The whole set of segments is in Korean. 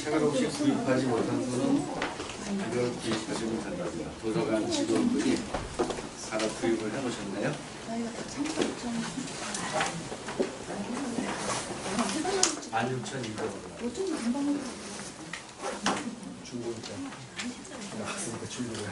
책을 혹시 구입하지 못한 분은 이걸 구입하시면 된답니다. 도서관 직원분이 하나 구입을 해놓으셨네요. 저희가 다 3,500원. 16,200원. 요즘 금방 중고니까 나왔으니까 중고야.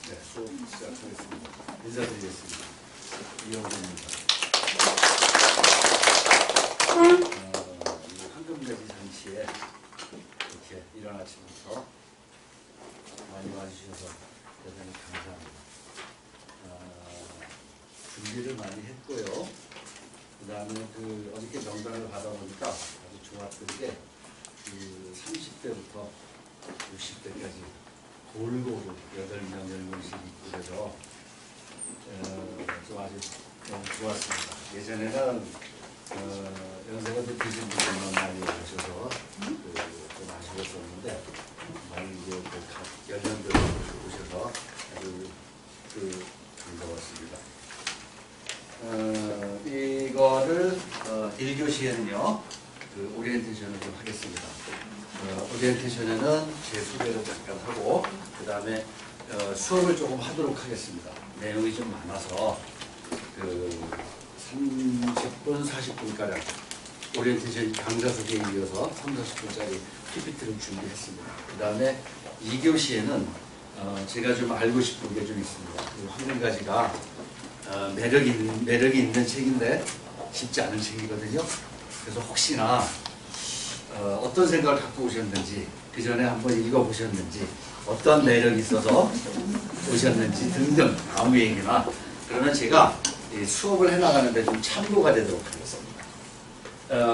네, 수업 시작하겠습니다. 인사드리겠습니다. 이영준입니다. 이 황금돼지 잔치에 이렇게 이른 아침부터 많이 와주셔서 대단히 감사합니다. 준비를 많이 했고요. 그 다음에 어저께 명단을 받아보니까 아주 좋았던 게 30대부터 60대까지 골고루 8명, 10명씩 있고 그래서 좀 아주 너무 좋았습니다. 예전에는 연세가 좀 드신 분들만 많이 오셔서 좀 아쉬웠었는데 많이 이제 각 연령대로 오셔서 아주 반가웠습니다. 이거를 1교시에는요 오리엔테이션을 좀 하겠습니다. 오리엔테이션에는 제 소개를 잠깐 하고 그 다음에 수업을 조금 하도록 하겠습니다. 내용이 좀 많아서 30분, 40분가량 오리엔테이션 강좌 소개에 이어서 30-40분짜리 PPT를 준비했습니다. 그 다음에 2교시에는 제가 좀 알고 싶은 게 좀 있습니다. 황금가지가 매력이 있는 책인데 쉽지 않은 책이거든요. 그래서 혹시나 어떤 생각을 갖고 오셨는지, 그 전에 한번 읽어보셨는지, 어떤 매력이 있어서 오셨는지 등등 아무 얘기나 그러면 제가 수업을 해나가는데 좀 참고가 되도록 하겠습니다.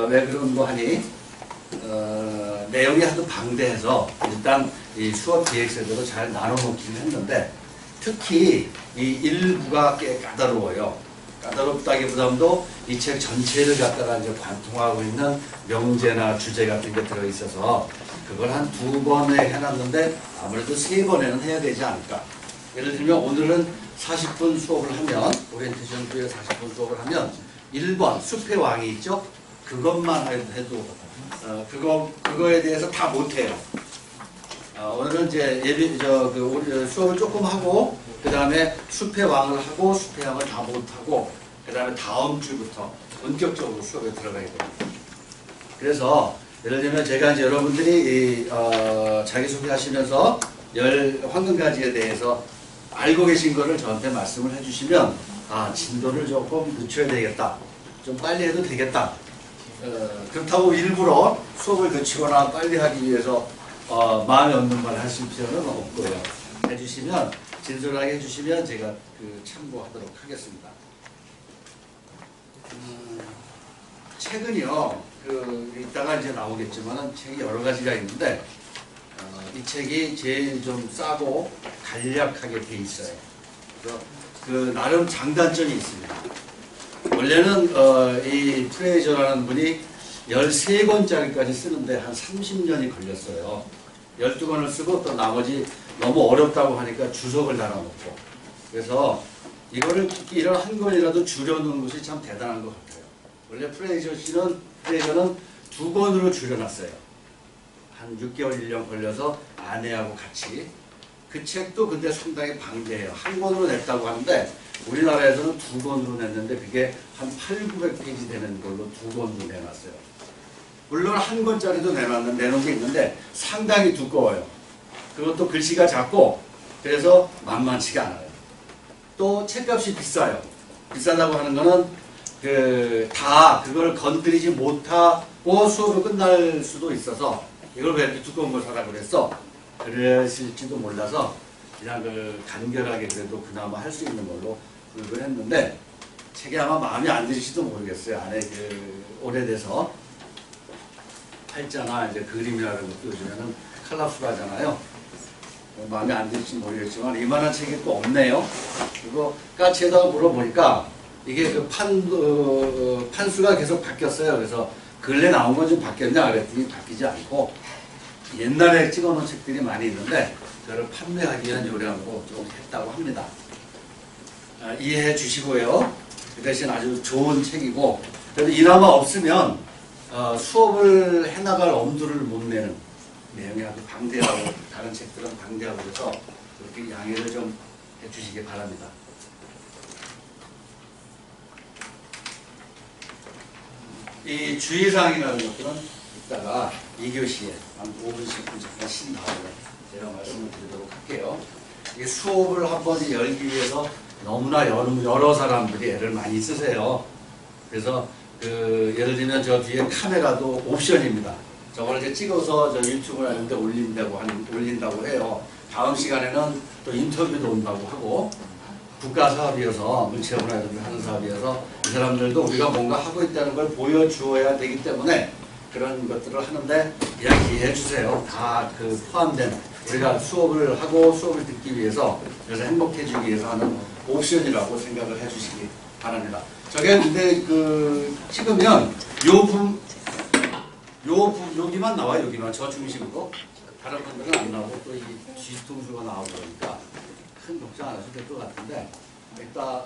왜 그런 거 하니? 내용이 하도 방대해서 일단 이 수업 기획서대로 잘 나눠놓기는 했는데 특히 이 일부가 꽤 까다로워요. 까다롭다기보다도 이 책 전체를 갖다가 이제 관통하고 있는 명제나 주제 같은 게 들어있어서 그걸 한 2번에 해놨는데 아무래도 3번에는 해야 되지 않을까. 예를 들면 오늘은 40분 수업을 하면 오리엔테이션 후에 40분 수업을 하면 1번 숲의 왕이 있죠. 그것만 해도 그거에 대해서 다 못해요. 오늘은 이제 수업을 조금 하고 그 다음에 숲의 왕을 하고 숲의 왕을 다 못하고 그 다음에 다음 주부터 본격적으로 수업에 들어가야 됩니다. 그래서 예를 들면 제가 이제 여러분들이 자기소개하시면서 황금가지에 대해서 알고 계신 거를 저한테 말씀을 해주시면 진도를 조금 늦춰야 되겠다. 좀 빨리 해도 되겠다. 그렇다고 일부러 수업을 늦추거나 빨리 하기 위해서 마음에 없는 말 하실 필요는 없고요. 해주시면 진솔하게 해주시면 제가 참고하도록 하겠습니다. 책은요, 이따가 이제 나오겠지만 책이 여러 가지가 있는데 이 책이 제일 좀 싸고 간략하게 돼 있어요. 그래서 나름 장단점이 있습니다. 원래는 이 프레이저라는 분이 13권짜리까지 쓰는데 한 30년이 걸렸어요. 12권을 쓰고 또 나머지 너무 어렵다고 하니까 주석을 달아놓고 그래서 이거를 이런 한 권이라도 줄여놓은 것이 참 대단한 것 같아요. 원래 프레이저는 2권으로 줄여놨어요. 한 6개월 1년 걸려서 아내하고 같이. 그 책도 근데 상당히 방대해요. 한 권으로 냈다고 하는데 우리나라에서는 2권으로 냈는데 그게 한 800~900페이지 되는 걸로 2권으로 내놨어요. 물론 한 권짜리도 내놓은 게 있는데 상당히 두꺼워요. 그것도 글씨가 작고 그래서 만만치가 않아요. 또 책값이 비싸요. 비싸다고 하는 거는 다 그걸 건드리지 못하고 수업을 끝날 수도 있어서 이걸 왜 이렇게 두꺼운 걸 사라고 그랬어? 그랬을지도 몰라서 그냥 간결하게 그래도 그나마 할 수 있는 걸로 구입을 했는데 책이 아마 마음에 안 드실지도 모르겠어요. 안에 오래돼서 팔자나 이제 그림이라는 것도 요즘에는 컬러풀하잖아요. 마음에 안 들지 모르겠지만 이만한 책이 또 없네요. 그리고 까치에다가 물어보니까 이게 그 판수가 계속 바뀌었어요. 그래서 근래 나온 건 좀 바뀌었냐 그랬더니 바뀌지 않고 옛날에 찍어놓은 책들이 많이 있는데 그걸 판매하기 위한 요령으로 좀 했다고 합니다. 이해해 주시고요. 그 대신 아주 좋은 책이고 그래도 이나마 없으면 수업을 해나갈 엄두를 못 내는 내용이 아주 방대하고 다른 책들은 방대하고 그래서 그렇게 양해를 좀 해주시기 바랍니다. 이 주의사항이라는 것들은 이따가 2교시에 한 5분씩 잠깐 쉰 다음에 제가 말씀을 드리도록 할게요. 이 수업을 한 번 열기 위해서 너무나 여러 사람들이 애를 많이 쓰세요. 그래서 예를 들면 저 뒤에 카메라도 옵션입니다. 저걸 이제 찍어서 저 유튜브나 이런 데 올린다고 해요. 다음 시간에는 또 인터뷰도 온다고 하고 국가 사업이어서 문체부나 이런 데 하는 사업이어서 이 사람들도 우리가 뭔가 하고 있다는 걸 보여주어야 되기 때문에 그런 것들을 하는데 이야기해 주세요. 다 포함된 우리가 수업을 하고 수업을 듣기 위해서 그래서 행복해지기 위해서 하는 옵션이라고 생각을 해 주시기 바랍니다. 저게 근데 찍으면 여기만 나와요. 여기만 저 중심으로 다른 분들은 안 나오고 또 이 뒤통수가 나오고 그러니까 큰 걱정 안 하셔도 될 것 같은데 일단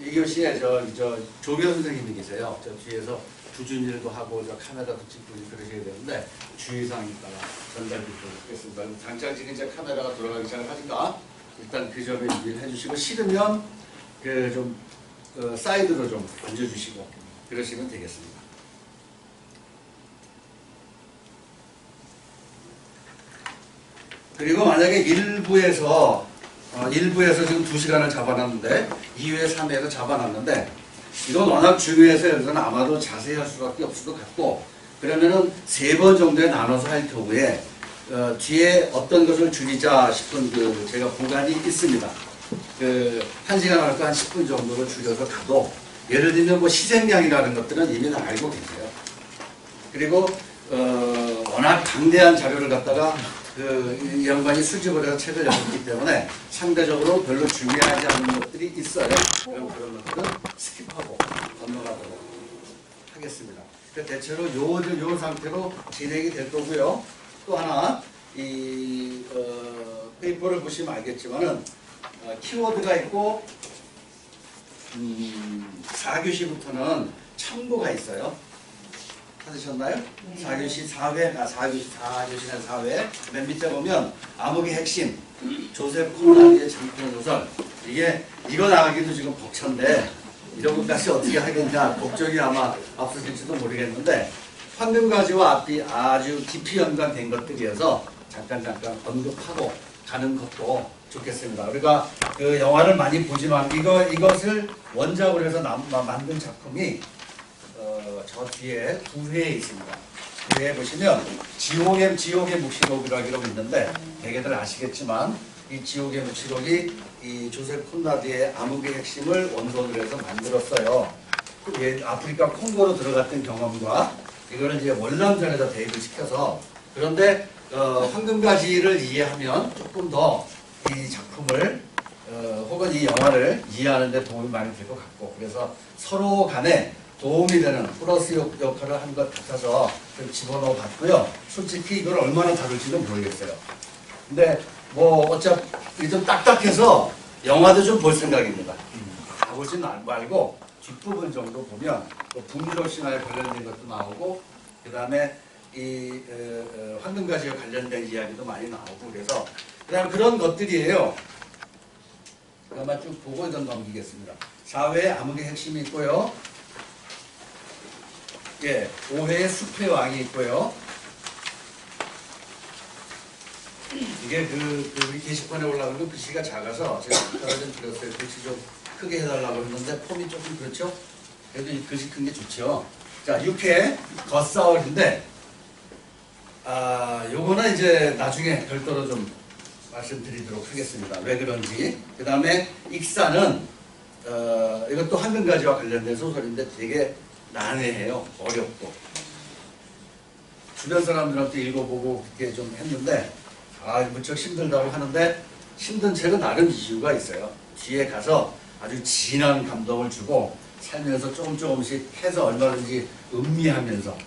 2교시에 저 조교 선생님이 계세요. 저 뒤에서 부준일도 하고 저 카메라도 찍고 그러셔야 되는데 주의사항이 있다가 전달드리도록 하겠습니다. 당장 지금 이제 카메라가 돌아가기 시작하니까 일단 그 점에 유의해 주시고 싫으면 사이드로 좀 앉아주시고 그러시면 되겠습니다. 그리고 만약에 1부에서 지금 2시간을 잡아놨는데 2회, 3회에서 잡아놨는데 이건 워낙 중요해서 여기서는 아마도 자세히 할 수밖에 없을 것 같고 그러면은 3번 정도에 나눠서 할 경우에 뒤에 어떤 것을 줄이자 싶은 제가 구간이 있습니다. 1시간 할 거 한 10분 정도로 줄여서 가도 예를 들면 뭐 시생량이라는 것들은 이미 알고 계세요. 그리고 워낙 방대한 자료를 갖다가 이 양반이 수집을 해서 책을 냈기 때문에 상대적으로 별로 중요하지 않은 것들이 있어요. 그럼 그런 것들은 스킵하고 건너가도록 하겠습니다. 대체로 요 상태로 진행이 될 거고요. 또 하나 이 페이퍼를 보시면 알겠지만은 키워드가 있고 4교시부터는 참고가 있어요. 찾으셨나요? 4교시 4회나 4회 맨 밑에 보면 암흑의 핵심 조셉 콘라드의 장편 소설 이거 나가기도 지금 벅찬데 이런 것까지 어떻게 하겠냐 걱정이 아마 앞서실지도 모르겠는데 황금가지와 앞이 아주 깊이 연관된 것들이어서 잠깐 언급하고 가는 것도 좋겠습니다. 우리가 영화를 많이 보지만 이것을 원작으로 해서 만든 작품이 저 뒤에 2회에 있습니다. 2회에 보시면 지옥의 묵시록이라고 있는데 대개들 아시겠지만 이 지옥의 묵시록이 이 조셉 콘라드의 암흑의 핵심을 원본으로 해서 만들었어요. 아프리카 콩고로 들어갔던 경험과 이거는 이제 월남전에다 대입을 시켜서 그런데 황금가지를 이해하면 조금 더 이 작품을 혹은 이 영화를 이해하는 데 도움이 많이 될 것 같고 그래서 서로 간에 도움이 되는 플러스 역할을 한 것 같아서 좀 집어넣어 봤고요. 솔직히 이걸 얼마나 다룰지는 모르겠어요. 근데 뭐 어차피 좀 딱딱해서 영화도 좀 볼 생각입니다. 다 보지는 말고 뒷부분 정도 보면 북유럽 신화에 관련된 것도 나오고 그 다음에 이 황금가지와 관련된 이야기도 많이 나오고 그래서 그런 것들이에요. 그러면 쭉 보고 이건 넘기겠습니다. 4회에 암흑의 핵심이 있고요. 5회에 숲의 왕이 있고요. 이게 우리 게시판에 올라간 거 글씨가 작아서 제가 부탁을 좀 드렸어요. 글씨 좀 크게 해달라고 했는데 폼이 조금 그렇죠? 그래도 이 글씨 큰 게 좋죠. 자, 6회 겉사월인데 요거는 이제 나중에 별도로 좀 말씀드리도록 하겠습니다. 왜 그런지. 그 다음에 익사는 이것도 황금가지와 관련된 소설인데 되게 난해해요. 어렵고. 주변 사람들한테 읽어보고 그렇게 좀 했는데 무척 힘들다고 하는데 힘든 책은 나름 이유가 있어요. 뒤에 가서 아주 진한 감동을 주고 살면서 조금씩 해서 얼마든지 음미하면서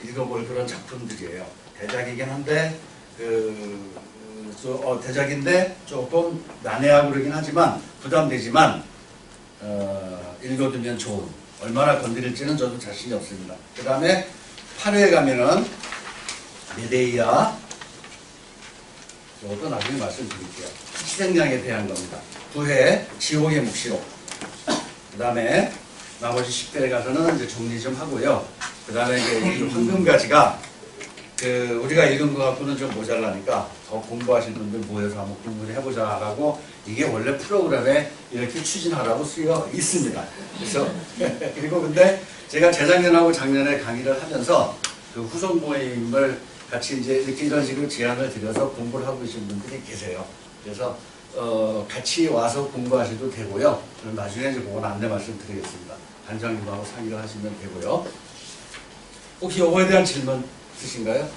읽어볼 그런 작품들이에요. 대작이긴 한데 대작인데 조금 난해하고 그러긴 하지만 부담되지만 읽어두면 좋은, 얼마나 건드릴지는 저도 자신이 없습니다. 그 다음에 8회에 가면은 메데이아, 이것도 나중에 말씀드릴게요. 희생양에 대한 겁니다. 9회 지옥의 묵시록. 그 다음에 나머지 10회에 가서는 이제 정리 좀 하고요. 그 다음에 이 황금가지가 우리가 읽은 것 갖고는 좀 모자라니까 더 공부하실 분들 모여서 한번 공부를 해보자라고, 이게 원래 프로그램에 이렇게 추진하라고 쓰여 있습니다. 그래서 그리고 근데 제가 재작년하고 작년에 강의를 하면서 그 후속 모임을 같이 이제 이렇게 이런 식으로 제안을 드려서 공부를 하고 계신 분들이 계세요. 그래서 같이 와서 공부하셔도 되고요. 그럼 나중에 이제 그건 안내 말씀드리겠습니다. 단장님하고 상의를 하시면 되고요. 혹시 이거에 대한 질문 있으신가요?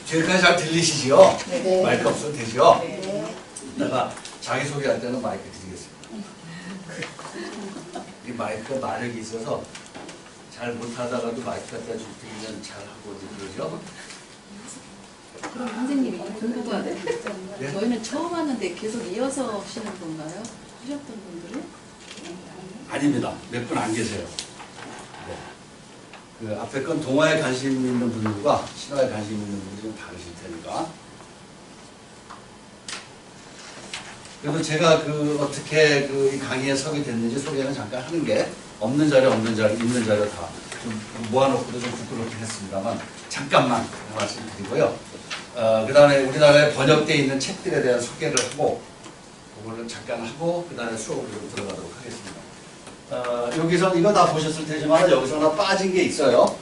지금까지 잘 들리시죠? 네. 마이크 없어도 되죠? 네. 내가 자기소개할 때는 마이크 드리겠습니다. 이 마이크가 마력이 있어서 잘 못하다가도 마이크 갖다 주면 잘하고 그러죠? 그럼 선생님이 공부가 네? 저희는 처음 하는데 계속 이어서 하시는 건가요? 하셨던 분들은? 아닙니다. 몇 분 안 계세요. 네. 그 앞에 건 동화에 관심 있는 분들과 신화에 관심 있는 분들이 좀 다르실 테니까. 그래서 제가 어떻게 이 강의에 서게 됐는지 소개는 잠깐 하는 게, 없는 자료, 있는 자료 다 좀 모아놓고도 좀 부끄럽긴 했습니다만 잠깐만 말씀드리고요. 그 다음에 우리나라에 번역되어 있는 책들에 대한 소개를 하고, 그걸로 잠깐 하고, 그 다음에 수업으로 좀 들어가도록 하겠습니다. 여기서 이거 다 보셨을 테지만 여기서 하나 빠진 게 있어요.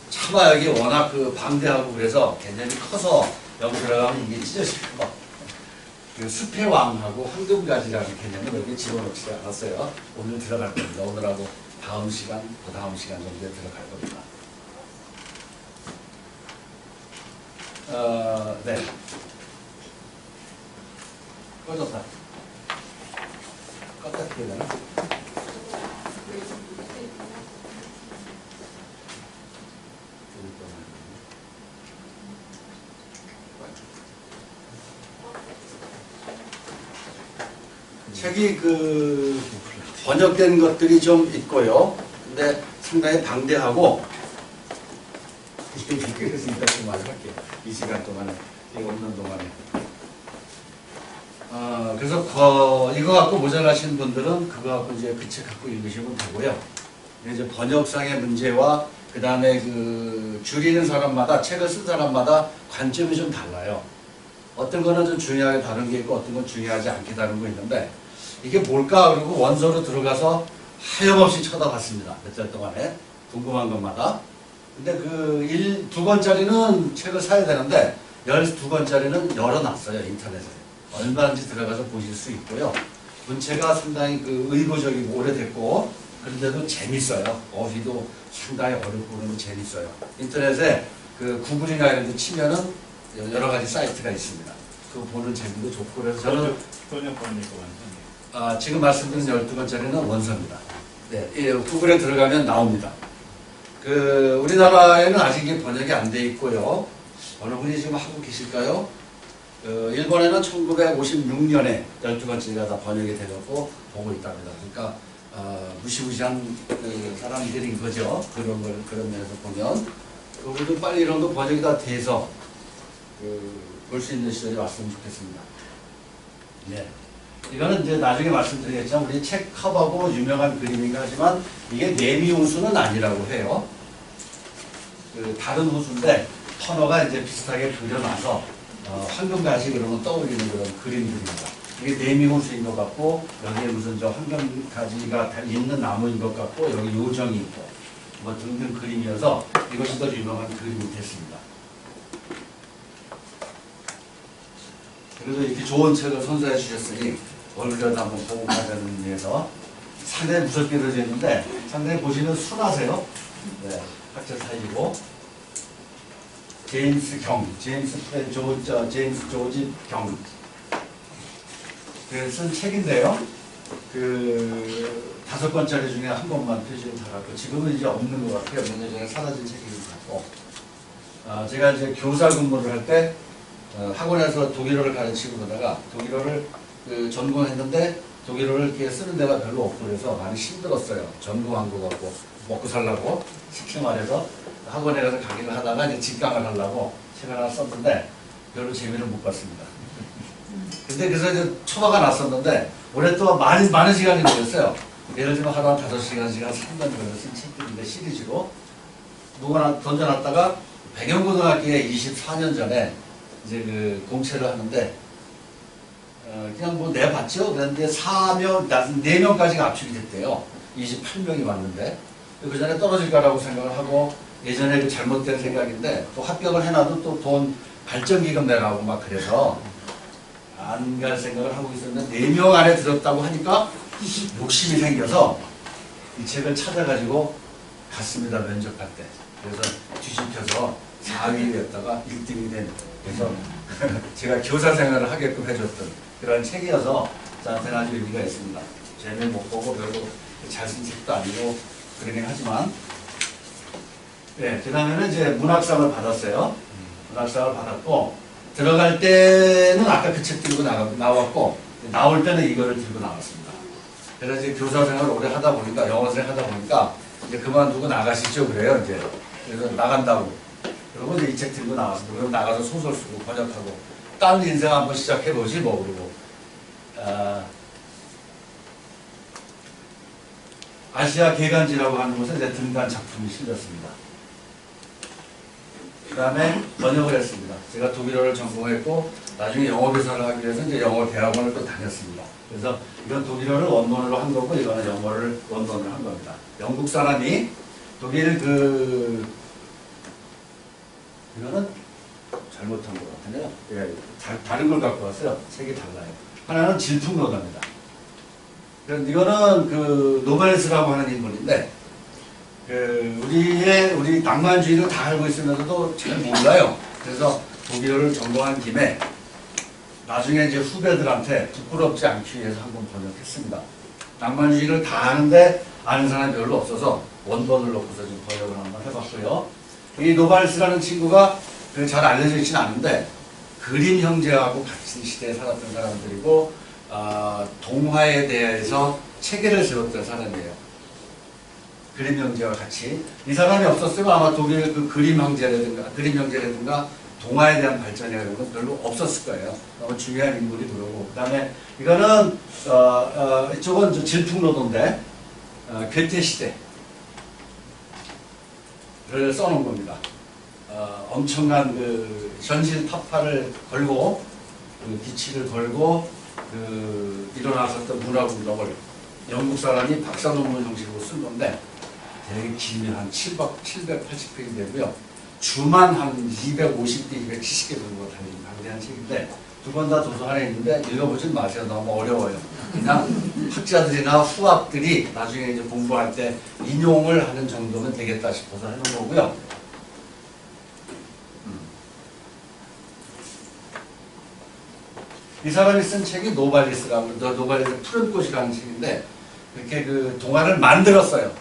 차마 여기 워낙 방대하고 그래서 개념이 커서 여기 들어가면 이게 찢어질 거. 숲의 왕하고 황금가지라는 개념을 여기 집어넣지 않았어요. 오늘 들어갈 겁니다. 오늘하고 다음 시간, 그 다음 시간 정도에 들어갈 겁니다. 네. 꺼졌다. 껐다 켜야 되나? 책이 번역된 것들이 좀 있고요. 근데 상당히 방대하고, 그래서 이따 좀 말할게요. 이 시간 동안에, 이거 없는 동안에. 그래서 이거 갖고 모자라신 분들은 그거 갖고 이제 그 책 갖고 읽으시면 되고요. 이제 번역상의 문제와 그 다음에 줄이는 사람마다, 책을 쓴 사람마다 관점이 좀 달라요. 어떤 거는 좀 중요하게 다룬 게 있고 어떤 건 중요하지 않게 다룬 거 있는데, 이게 뭘까? 그리고 원서로 들어가서 하염없이 쳐다봤습니다. 몇 달 동안에. 궁금한 것마다. 근데 2권짜리는 책을 사야 되는데 12권짜리는 열어놨어요. 인터넷에. 얼마든지 들어가서 보실 수 있고요. 문체가 상당히 의고적이고 오래됐고, 그런데도 재밌어요. 어휘도 상당히 어렵고 그러면 재밌어요. 인터넷에 구글이나 이런 데 치면은 여러 가지 사이트가 있습니다. 그거 보는 재미도 좋고, 그래서 저는 번역본이고 완성이에요. 지금 말씀드린 12권짜리는 원서입니다. 네, 구글에 들어가면 나옵니다. 우리나라에는 아직 이게 번역이 안 돼 있고요. 어느 분이 지금 하고 계실까요? 일본에는 1956년에 12권짜리가 다 번역이 되었고 보고 있답니다. 그러니까 무시무시한 사람들인 거죠. 그런 면에서 보면. 그분도 빨리 이런 거 번역이 다 돼서 볼 수 있는 시절이 왔으면 좋겠습니다. 네. 이거는 이제 나중에 말씀드리겠지만 우리 책 커버고 유명한 그림이긴 하지만 이게 내미호수는 아니라고 해요. 다른 호수인데 터너가 이제 비슷하게 그려놔서 황금가지 그러면 떠올리는 그런 그림들입니다. 이게 내미호수인 것 같고, 여기에 무슨 황금가지가 있는 나무인 것 같고, 여기 요정이 있고 뭐 등등 그림이어서 이것이 더 유명한 그림이 됐습니다. 그래도 이렇게 좋은 책을 선사해 주셨으니 얼굴이라도 한번 보고 가자는 의미에서 상당히 무섭게 그려져 있는데 상당히 보시면 순하세요. 네, 학자 사이고 제임스 조지 경 쓴 책인데요. 그 5권짜리 중에 한 권만 표지를 달았고 지금은 이제 없는 것 같아요. 몇 년 전에 사라진 책인 것 같고 제가 이제 교사 근무를 할 때 학원에서 독일어를 가르치고 그러다가 독일어를 전공했는데 독일어를 이렇게 쓰는 데가 별로 없고 그래서 많이 힘들었어요. 전공한 거 갖고 먹고 살라고 쉽게 말해서 학원에 가서 강의를 하다가 이제 직강을 하려고 책 하나 썼는데 별로 재미를 못 봤습니다. 근데 그래서 이제 초과가 났었는데 오랫동안 많은 시간이 걸렸어요. 예를 들면 하루 한 5시간씩 한 3년 걸려 쓴 책들인데 시리즈로 누가 던져놨다가 백영고등학교에 24년 전에 이제 그 공채를 하는데 그냥 뭐 내봤죠. 그런데 4명까지가 압축이 됐대요. 28명이 왔는데 그 전에 떨어질 거라고 생각을 하고 예전에 그 잘못된 생각인데 또 합격을 해놔도 또 돈 발전기금 내라고 막 그래서 안 갈 생각을 하고 있었는데 4명 안에 들었다고 하니까 욕심이 생겨서 이 책을 찾아가지고 갔습니다. 면접할 때. 그래서 뒤집혀서 4위였다가 1등이 된 그래서 제가 교사 생활을 하게끔 해줬던 그런 책이어서 저한테는 아주 의미가 있습니다. 재미 못 보고 별로 잘 쓴 책도 아니고 그러긴 하지만 네, 그 다음에는 이제 문학상을 받았어요. 문학상을 받았고 들어갈 때는 아까 그 책 들고 나왔고 나올 때는 이거를 들고 나왔습니다. 그래서 이제 교사 생활을 오래 하다 보니까 영어생 하다 보니까 이제 그만두고 나가시죠 그래요 이제. 그래서 나간다고. 그리고 이제 이 책 들고 나왔습니다. 그럼 나가서 소설 쓰고 번역하고 딴 인생 한번 시작해보지 뭐 그러고 아시아 개간지라고 하는 곳에 내 등단 작품이 실렸습니다. 그 다음에 번역을 했습니다. 제가 독일어를 전공했고 나중에 영어 교사를 하기 위해서 이제 영어 대학원을 또 다녔습니다. 그래서 이건 독일어를 원본으로 한 거고 이거는 영어를 원본으로 한 겁니다. 영국 사람이 독일 이거는 잘못한 것 같은데요. 예, 다른 걸 갖고 왔어요. 책이 달라요. 하나는 질풍노도입니다. 이거는 그 노벨스라고 하는 인물인데 우리 낭만주의를 다 알고 있으면서도 잘 몰라요. 그래서 독일어를 전공한 김에 나중에 이제 후배들한테 부끄럽지 않기 위해서 한번 번역했습니다. 낭만주의를 다 아는데 아는 사람이 별로 없어서 원본을 놓고서 좀 번역을 한번 해봤고요. 이 노발스라는 친구가 잘 알려져 있지는 않은데 그림 형제하고 같은 시대에 살았던 사람들이고 동화에 대해서 체계를 세웠던 사람이에요. 그림 형제와 같이. 이 사람이 없었으면 아마 독일 그 그림 형제라든가 동화에 대한 발전이라는 건 별로 없었을 거예요. 너무 중요한 인물이 그러고. 그 다음에 이거는 이쪽은 질풍노도인데 괴테 시대를 써놓은 겁니다. 엄청난 그 현실 타파를 걸고 기치를 걸고 일어났었던 문화운동을 영국 사람이 박사 논문 형식으로 쓴 건데 되게 길면 한 780페이지 되고요. 주만 한 250개, 270개 정도 달린 방대한 책인데 두 번 다 도서관에 있는데 읽어보진 마세요. 너무 어려워요. 그냥 학자들이나 후학들이 나중에 이제 공부할 때 인용을 하는 정도면 되겠다 싶어서 해놓은 거고요. 이 사람이 쓴 책이 노발리스라고, 노발리스 푸른 꽃이라는 책인데, 이렇게 그 동화를 만들었어요.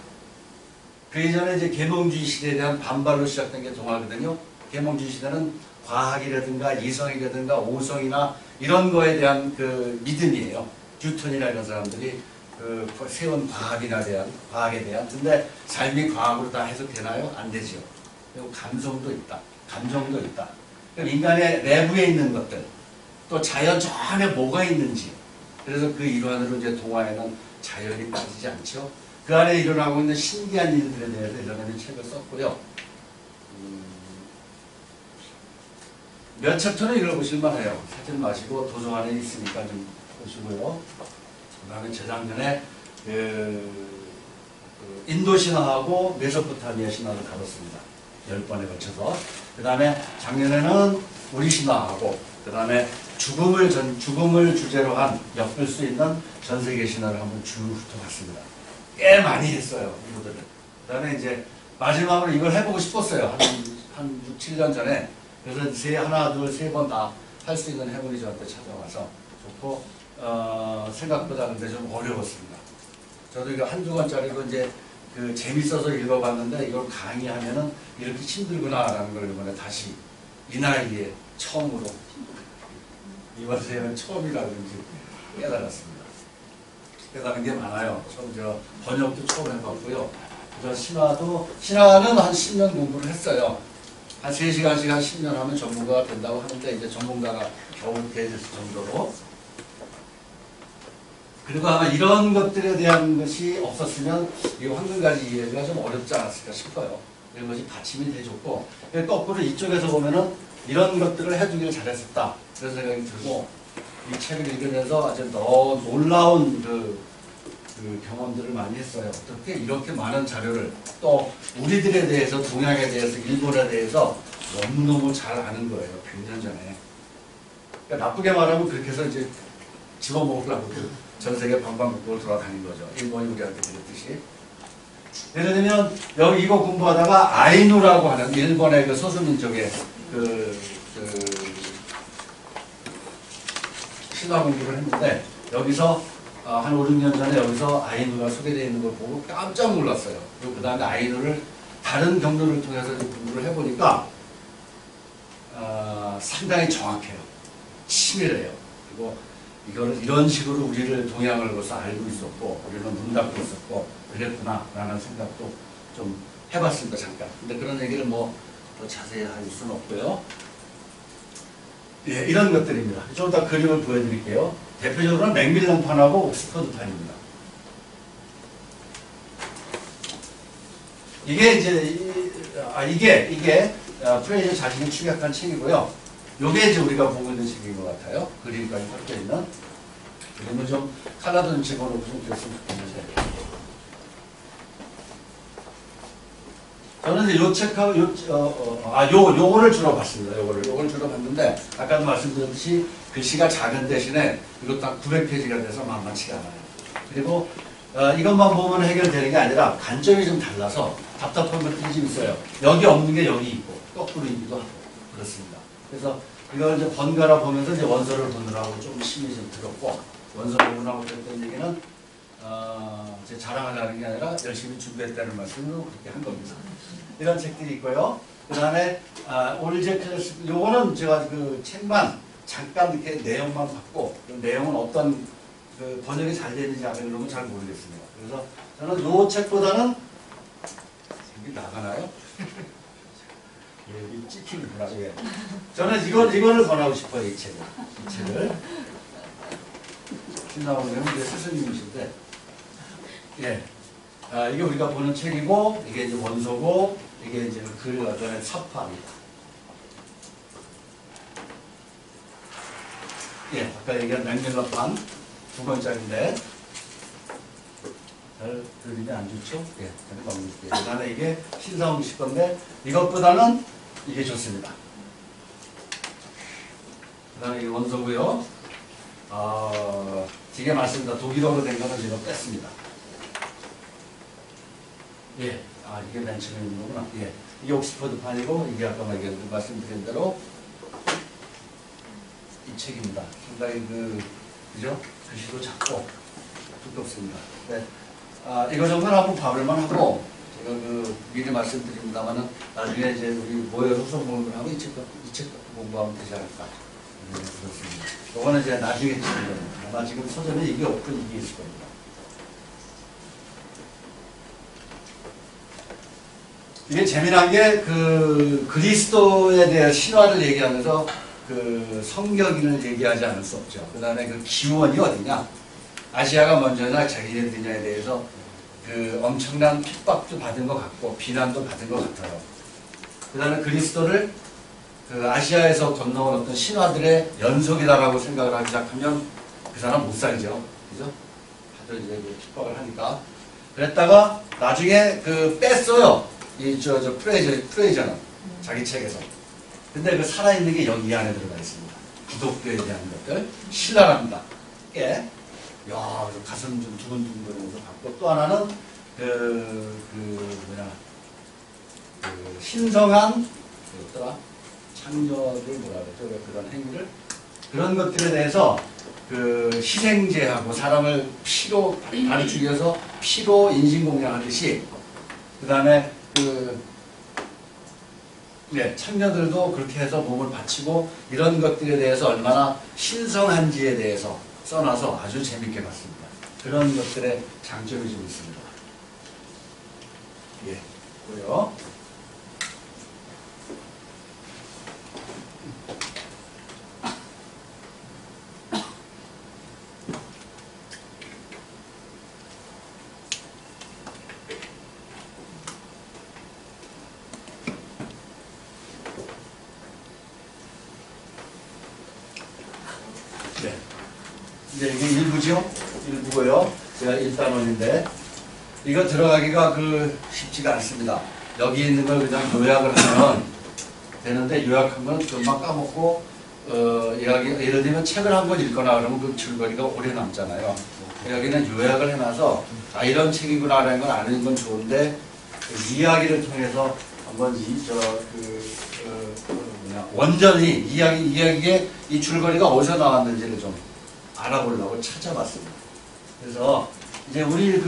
그 이전에 이제 계몽주의 시대에 대한 반발로 시작된 게 동화거든요. 계몽주의 시대는 과학이라든가 이성이라든가 오성이나 이런 거에 대한 그 믿음이에요. 뉴턴이나 이런 사람들이 그 세운 과학에 대한. 근데 삶이 과학으로 다 해석되나요? 안 되죠. 그리고 감성도 있다. 감정도 있다. 인간의 내부에 있는 것들. 또 자연 저 안에 뭐가 있는지. 그래서 그 일환으로 이제 동화에는 자연이 빠지지 않죠. 그 안에 일어나고 있는 신기한 일들에 대해서 예전에는 책을 썼고요. 몇 챕터는 읽어보실만 해요. 사진 마시고 도서관에 있으니까 좀 보시고요. 그 다음에 재작년에 인도 신화하고 메소포타미아 신화를 다뤘습니다. 10번에 걸쳐서. 그 다음에 작년에는 우리 신화하고 그 다음에 죽음을 주제로 한 엮을 수 있는 전 세계 신화를 한번 쭉 훑어봤습니다. 꽤 많이 했어요, 이분들은. 그 다음에 이제 마지막으로 이걸 해보고 싶었어요. 한 6, 7년 전에. 그래서 하나, 둘, 세 번 다 할 수 있는 해물이 저한테 찾아와서 좋고, 생각보다 근데 좀 어려웠습니다. 저도 이거 한두 권짜리로 이제 그 재밌어서 읽어봤는데 이걸 강의하면은 이렇게 힘들구나라는 걸 이번에 다시 이 나이에 처음으로 이번 세는 처음이라고 이제 깨달았습니다. 깨달은 게 많아요. 처음 저 번역도 처음 해봤고요. 그래서 신화는 한 10년 공부를 했어요. 한 3시간씩 한 10년 하면 전문가가 된다고 하는데 이제 전문가가 겨우 됐을 정도로. 그리고 아마 이런 것들에 대한 것이 없었으면 이 황금가지 이해가 좀 어렵지 않았을까 싶어요. 이런 것이 받침이 돼줬고, 거꾸로 이쪽에서 보면은 이런 것들을 해주길 잘했었다. 그런 생각이 들고, 이 책을 읽으면서 아주 더 놀라운 그 경험들을 많이 했어요. 어떻게 이렇게 많은 자료를 또 우리들에 대해서, 동양에 대해서, 일본에 대해서 너무너무 잘 아는 거예요. 100년 전에. 그러니까 나쁘게 말하면 그렇게 해서 이제 집어먹으려고 전 세계 방방곡곡을 돌아다닌 거죠. 일본이 우리한테 그랬듯이. 예를 들면 여기 이거 공부하다가 아이누라고 하는 일본의 그 소수민족의 신화 공부를 했는데 여기서 한 5, 6년 전에 여기서 아이누가 소개되어 있는 걸 보고 깜짝 놀랐어요. 그리고 그 다음에 아이누를 다른 경로를 통해서 공부를 해보니까 상당히 정확해요. 치밀해요. 그리고 이걸 이런 식으로 우리를 동양을 벌써 알고 있었고 우리는 눈 닫고 있었고 그랬구나 라는 생각도 좀 해봤습니다. 잠깐. 근데 그런 얘기를 뭐 더 자세히 할 수는 없고요. 예, 이런 것들입니다. 좀 이따 그림을 보여드릴게요. 대표적으로는 맥밀런판하고 옥스퍼드판입니다. 이게 이제 이게 프레이저 자신이 축약한 책이고요. 요게 이제 우리가 보고 있는 책인 것 같아요. 그림까지 섞여 있는. 그림을 좀 칼라도 좀 집어넣고 좀 그랬으면 좋겠는데. 저는 이제 요 책하고 요거를 주로 봤습니다. 요거를 주로 봤는데, 아까도 말씀드렸듯이 글씨가 작은 대신에 이것도 딱 900페이지가 돼서 만만치가 않아요. 그리고 이것만 보면 해결되는 게 아니라 관점이 좀 달라서 답답한 것들이 좀 있어요. 여기 없는 게 여기 있고, 거꾸로 있기도 하고, 그렇습니다. 그래서 이걸 이제 번갈아 보면서 이제 원서를 보느라고 좀 힘이 좀 들었고, 원서를 보느라고 했던 얘기는, 제 자랑하려는 게 아니라 열심히 준비했다는 말씀으로 그렇게 한 겁니다. 이런 책들이 있고요. 그 다음에, 올제 클래스, 요거는 제가 그 책만 잠깐 이렇게 내용만 봤고, 그 내용은 어떤 그 번역이 잘 되는지 이런 건 잘 모르겠습니다. 그래서 저는 요 책보다는, 여기 나가나요? 여기 찍히는구나. 예. 저는 이거를 권하고 싶어요, 이 책을. 신나오는 이제 스승님이신데, 예. 이게 우리가 보는 책이고, 이게 이제 원소고, 이게 이제 글 어떤 서파입니다. 예, 아까 얘기한 맥밀런판 2권짜리인데, 잘 그림이 안 좋죠? 예, 넘길게요. 그 다음에 이게 신사홍 씨 건데, 이것보다는 이게 좋습니다. 그 다음에 이게 원소고요. 되게 많습니다. 독일어로 된 거는 제가 뺐습니다. 예, 이게 맨 처음에 있는 거구나. 예, 이게 옥스퍼드판이고, 이게 아까 말씀드린 대로 이 책입니다. 상당히 그죠? 글씨도 작고 두껍습니다. 네. 이거 정도는 한번 봐볼만 하고, 제가 미리 말씀드립니다만은, 나중에 이제 우리 모여서 후속 공부를 하고 이 책 공부하면 되지 않을까. 네, 그렇습니다. 이거는 이제 나중에 찍은 겁니다. 아마 지금 서점에 이게 없고 이게 있을 겁니다. 이게 재미난 게 그리스도에 대한 신화를 얘기하면서 성경인을 얘기하지 않을 수 없죠. 그 다음에 기원이 어디냐? 아시아가 먼저냐 자기네들냐에 대해서 엄청난 핍박도 받은 것 같고 비난도 받은 것 같아요. 그 다음에 그리스도를 아시아에서 건너온 어떤 신화들의 연속이다라고 생각을 하기 시작하면 그 사람 못 살죠. 그죠? 다들 이제 핍박을 하니까. 그랬다가 나중에 뺐어요. 프레이저는 자기 책에서. 근데 살아있는 게 여기 안에 들어가 있습니다. 기독교에 대한 것들 신랄합니다. 야, 가슴 좀 두근두근거리면서 받고 또 하나는 그 신성한 창녀를 뭐라 그러죠? 그런 행위를 그런 것들에 대해서 그 희생제하고 사람을 피로 가르치기 위해서 피로 인신공양하듯이 그 다음에 창녀들도 그렇게 해서 몸을 바치고 이런 것들에 대해서 얼마나 신성한지에 대해서 써놔서 아주 재밌게 봤습니다. 그런 것들의 장점이 좀 있습니다. 예, 보여. 네. 이제 이게 일부죠? 일부고요. 제가 1단원인데 이거 들어가기가 쉽지가 않습니다. 여기 있는 걸 그냥 요약을 하면 되는데 요약한 건 금방 까먹고 예를 들면 책을 한 권 읽거나 그러면 그 줄거리가 오래 남잖아요. 여기는 요약을 해놔서 이런 책이구나라는 걸 아는 건 좋은데 이야기를 통해서 한번 원전이 이야기의 이 줄거리가 어디서 나왔는지를 좀 알아보려고 찾아봤습니다. 그래서 이제 우리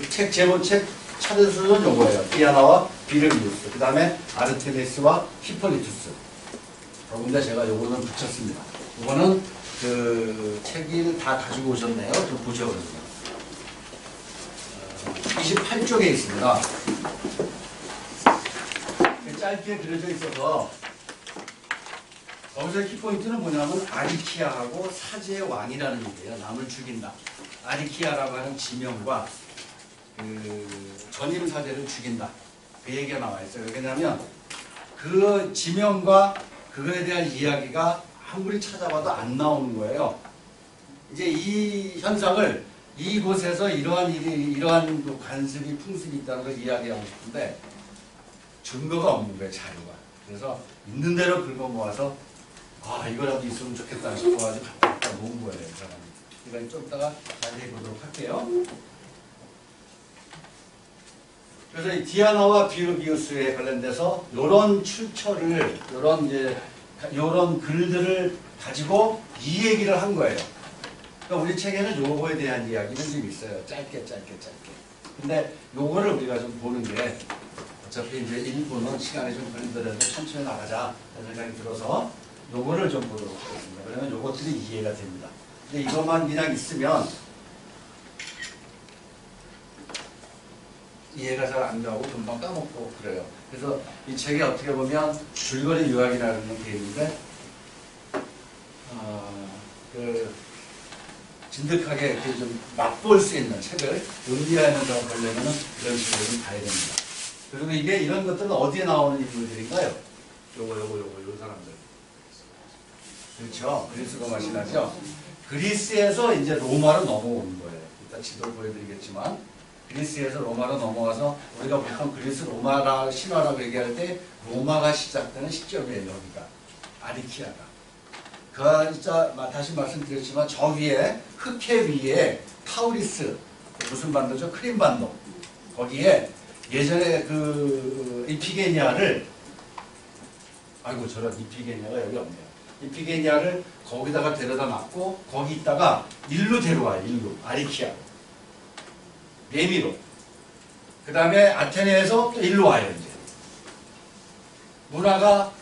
책 제목책 찾을 수는 요거예요. 디아나와 비르비우스. 그 다음에 아르테미스와 히폴리투스. 근데 제가 요거는 붙였습니다. 요거는 책을 다 가지고 오셨네요. 좀 보셔보세요. 28쪽에 있습니다. 짧게 그려져 있어서 거기서 키포인트는 뭐냐면 아리키아하고 사제의 왕이라는 얘기예요. 남을 죽인다. 아리키아라고 하는 지명과 전임 사제를 죽인다. 그 얘기가 나와 있어요. 왜냐하면 그 지명과 그거에 대한 이야기가 아무리 찾아봐도 안 나오는 거예요. 이제 이 현상을 이곳에서 이러한 관습이 풍습이 있다는 걸 이야기하고 싶은데 증거가 없는 거예요. 자료가. 그래서 있는 대로 긁어 모아서 이거라도 있으면 좋겠다 싶어가지고 갖다 놓은 거예요. 이 사람이. 이건 좀 이따가 자세히 보도록 할게요. 그래서 이 디아나와 비르비우스에 관련돼서 이런 출처를 이런 글들을 가지고 이 얘기를 한 거예요. 그러니까 우리 책에는 요거에 대한 이야기는 좀 있어요. 짧게. 근데 요거를 우리가 좀 보는 게 어차피 이제 일부는 시간이 좀 걸리더라도 천천히 나가자 그런 생각이 들어서 요거를 좀 보도록 하겠습니다. 그러면 요것들이 이해가 됩니다. 근데 이것만 그냥 있으면 이해가 잘 안 가고 금방 까먹고 그래요. 그래서 이 책이 어떻게 보면 줄거리 요약이라는 게 있는데 진득하게 좀 맛볼 수 있는 책을 음미하면서 보려면 이런 식으로 좀 봐야 됩니다. 그리고 이게 이런 것들은 어디에 나오는 인물들인가요? 요거 사람들. 그렇죠. 그리스 로마 신화죠. 그리스에서 이제 로마로 넘어오는 거예요. 이따 지도를 보여드리겠지만 그리스에서 로마로 넘어와서 우리가 보통 그리스 로마라 신화라고 얘기할 때 로마가 시작되는 시점이에요. 여기가 아리키아가. 진짜 다시 말씀드렸지만 저 위에 흑해 위에 타우리스 무슨 반도죠? 크림 반도. 거기에 예전에 이피게니아를 저런 이피게니아가 여기 없네요. 이피게니아를 거기다가 데려다 놨고 거기 있다가 일로 데려와요. 일로 아리키아 메미로. 그 다음에 아테네에서 또 일로 와요. 이제 문화가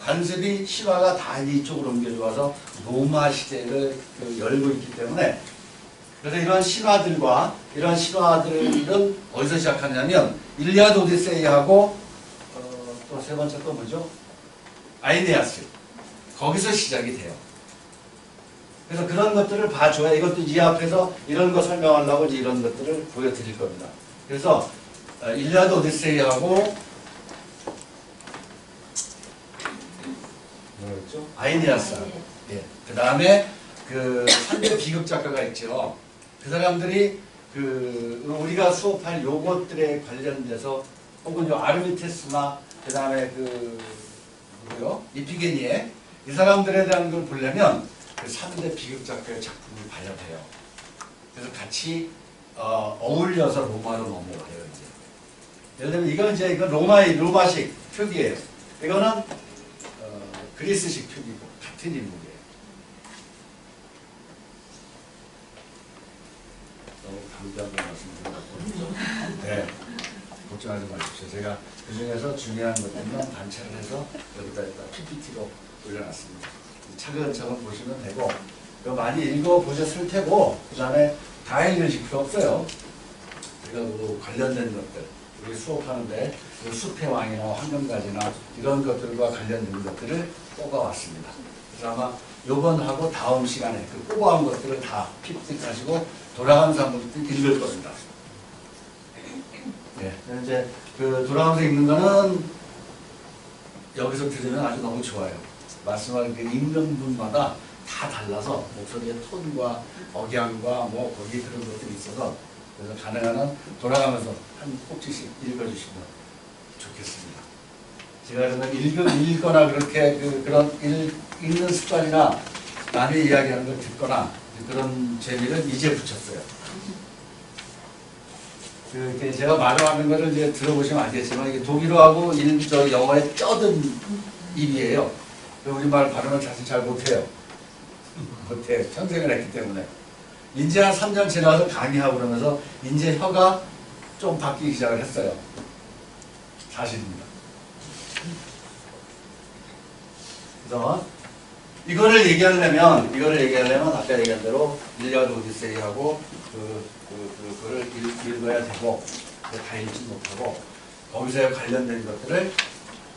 관습이 신화가 다 이쪽으로 옮겨져와서 로마 시대를 열고 있기 때문에 그래서 이런 신화들과 이런 신화들은 어디서 시작하냐면 일리아드 오디세이하고 또 세 번째 또 뭐죠? 아이네아스. 거기서 시작이 돼요. 그래서 그런 것들을 봐줘야 이것도 이 앞에서 이런 거 설명하려고 이제 이런 것들을 보여드릴 겁니다. 그래서 일리아드 오디세이하고 뭐였죠? 아이네아스. 예. 그 다음에 3대 비극 작가가 있죠. 그 사람들이 우리가 수업할 요것들에 관련돼서 혹은 요 아르미테스나 그 다음에 이피게니에 이 사람들에 대한 걸 보려면 그 3대 비극 작가의 작품을 봐야 돼요. 그래서 같이 어울려서 로마로 넘어가요. 이제 예를 들면 이건 이제 이건 로마식 표기예요. 이거는 그리스식 표기고 같은 인물이에요. 너무 강조한 거 말씀드리고 네, 걱정하지 마십시오. 제가 그 중에서 중요한 것들만 단체를 해서 여기다 PPT로 올려놨습니다. 차근차근 보시면 되고 이거 많이 읽어보셨을 테고 그 다음에 다 읽으실 필요 없어요. 제가 그 관련된 것들 우리 수업하는데 그 숲의 왕이나 황금가지나 이런 것들과 관련된 것들을 뽑아왔습니다. 그래서 아마 요번하고 다음 시간에 그 뽑아온 것들을 다 PPT 가지고 돌아가면서 한번 읽을 겁니다. 네, 이제 그 돌아가면서 읽는 거는 여기서 들으면 아주 너무 좋아요. 말씀하는 그 읽는 분마다 다 달라서 목소리의 톤과 억양과 뭐 거기 그런 것들이 있어서 그래서 가능한 한 돌아가면서 한 꼭지씩 읽어주시면 좋겠습니다. 제가 그러면 읽거나 그렇게 그런 읽는 습관이나 남이 이야기하는 걸 듣거나 그런 재미를 이제 붙였어요. 그 제가 말하는 거를 이제 들어보시면 알겠지만 이게 독일어하고 영어에 껴든 입이에요. 우리말 발음을 자세히 잘 못해요. 못해요. 평생을 했기 때문에. 이제 한 3년 지나서 강의하고 그러면서 이제 혀가 좀 바뀌기 시작을 했어요. 사실입니다. 그래서 이거를 얘기하려면 아까 얘기한 대로 일리아드 오디세이하고 그거를 읽어야 되고 다 읽지 못하고 거기서 관련된 것들을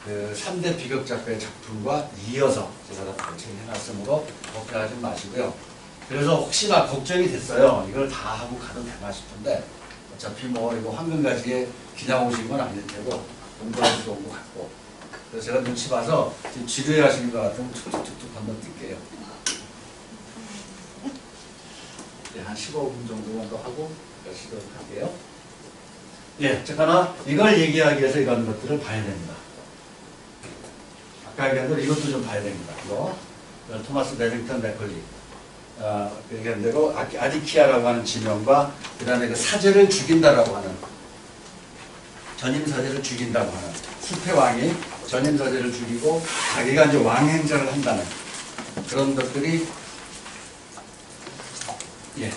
그 3대 비극 작가의 작품과 이어서 제가 다 해놨으므로 걱정하지 마시고요. 그래서 혹시나 걱정이 됐어요. 이걸 다 하고 가도 되나 싶은데 어차피 뭐 이거 황금가지에 그냥 오신 건 아닐 테고 공부하시러 온 것 같고 그래서 제가 눈치 봐서 지금 지루해 하시는 것 같으면 툭툭툭툭 건너뛸게요. 네, 한 15분 정도만 더 하고 시도록 할게요. 예, 어쨌거나 이걸 얘기하기 위해서 이런 것들을 봐야 됩니다. 아까 얘기한 대로 이것도 좀 봐야 됩니다. 이거 토마스 베링턴 맥컬리 얘기한 대로 아디키아라고 하는 지명과 그 다음에 그 사제를 죽인다라고 하는 전임 사제를 죽인다고 하는 숲의 왕이 전임 사제를 죽이고 자기가 이제 왕 행사를 한다는 그런 것들이 예.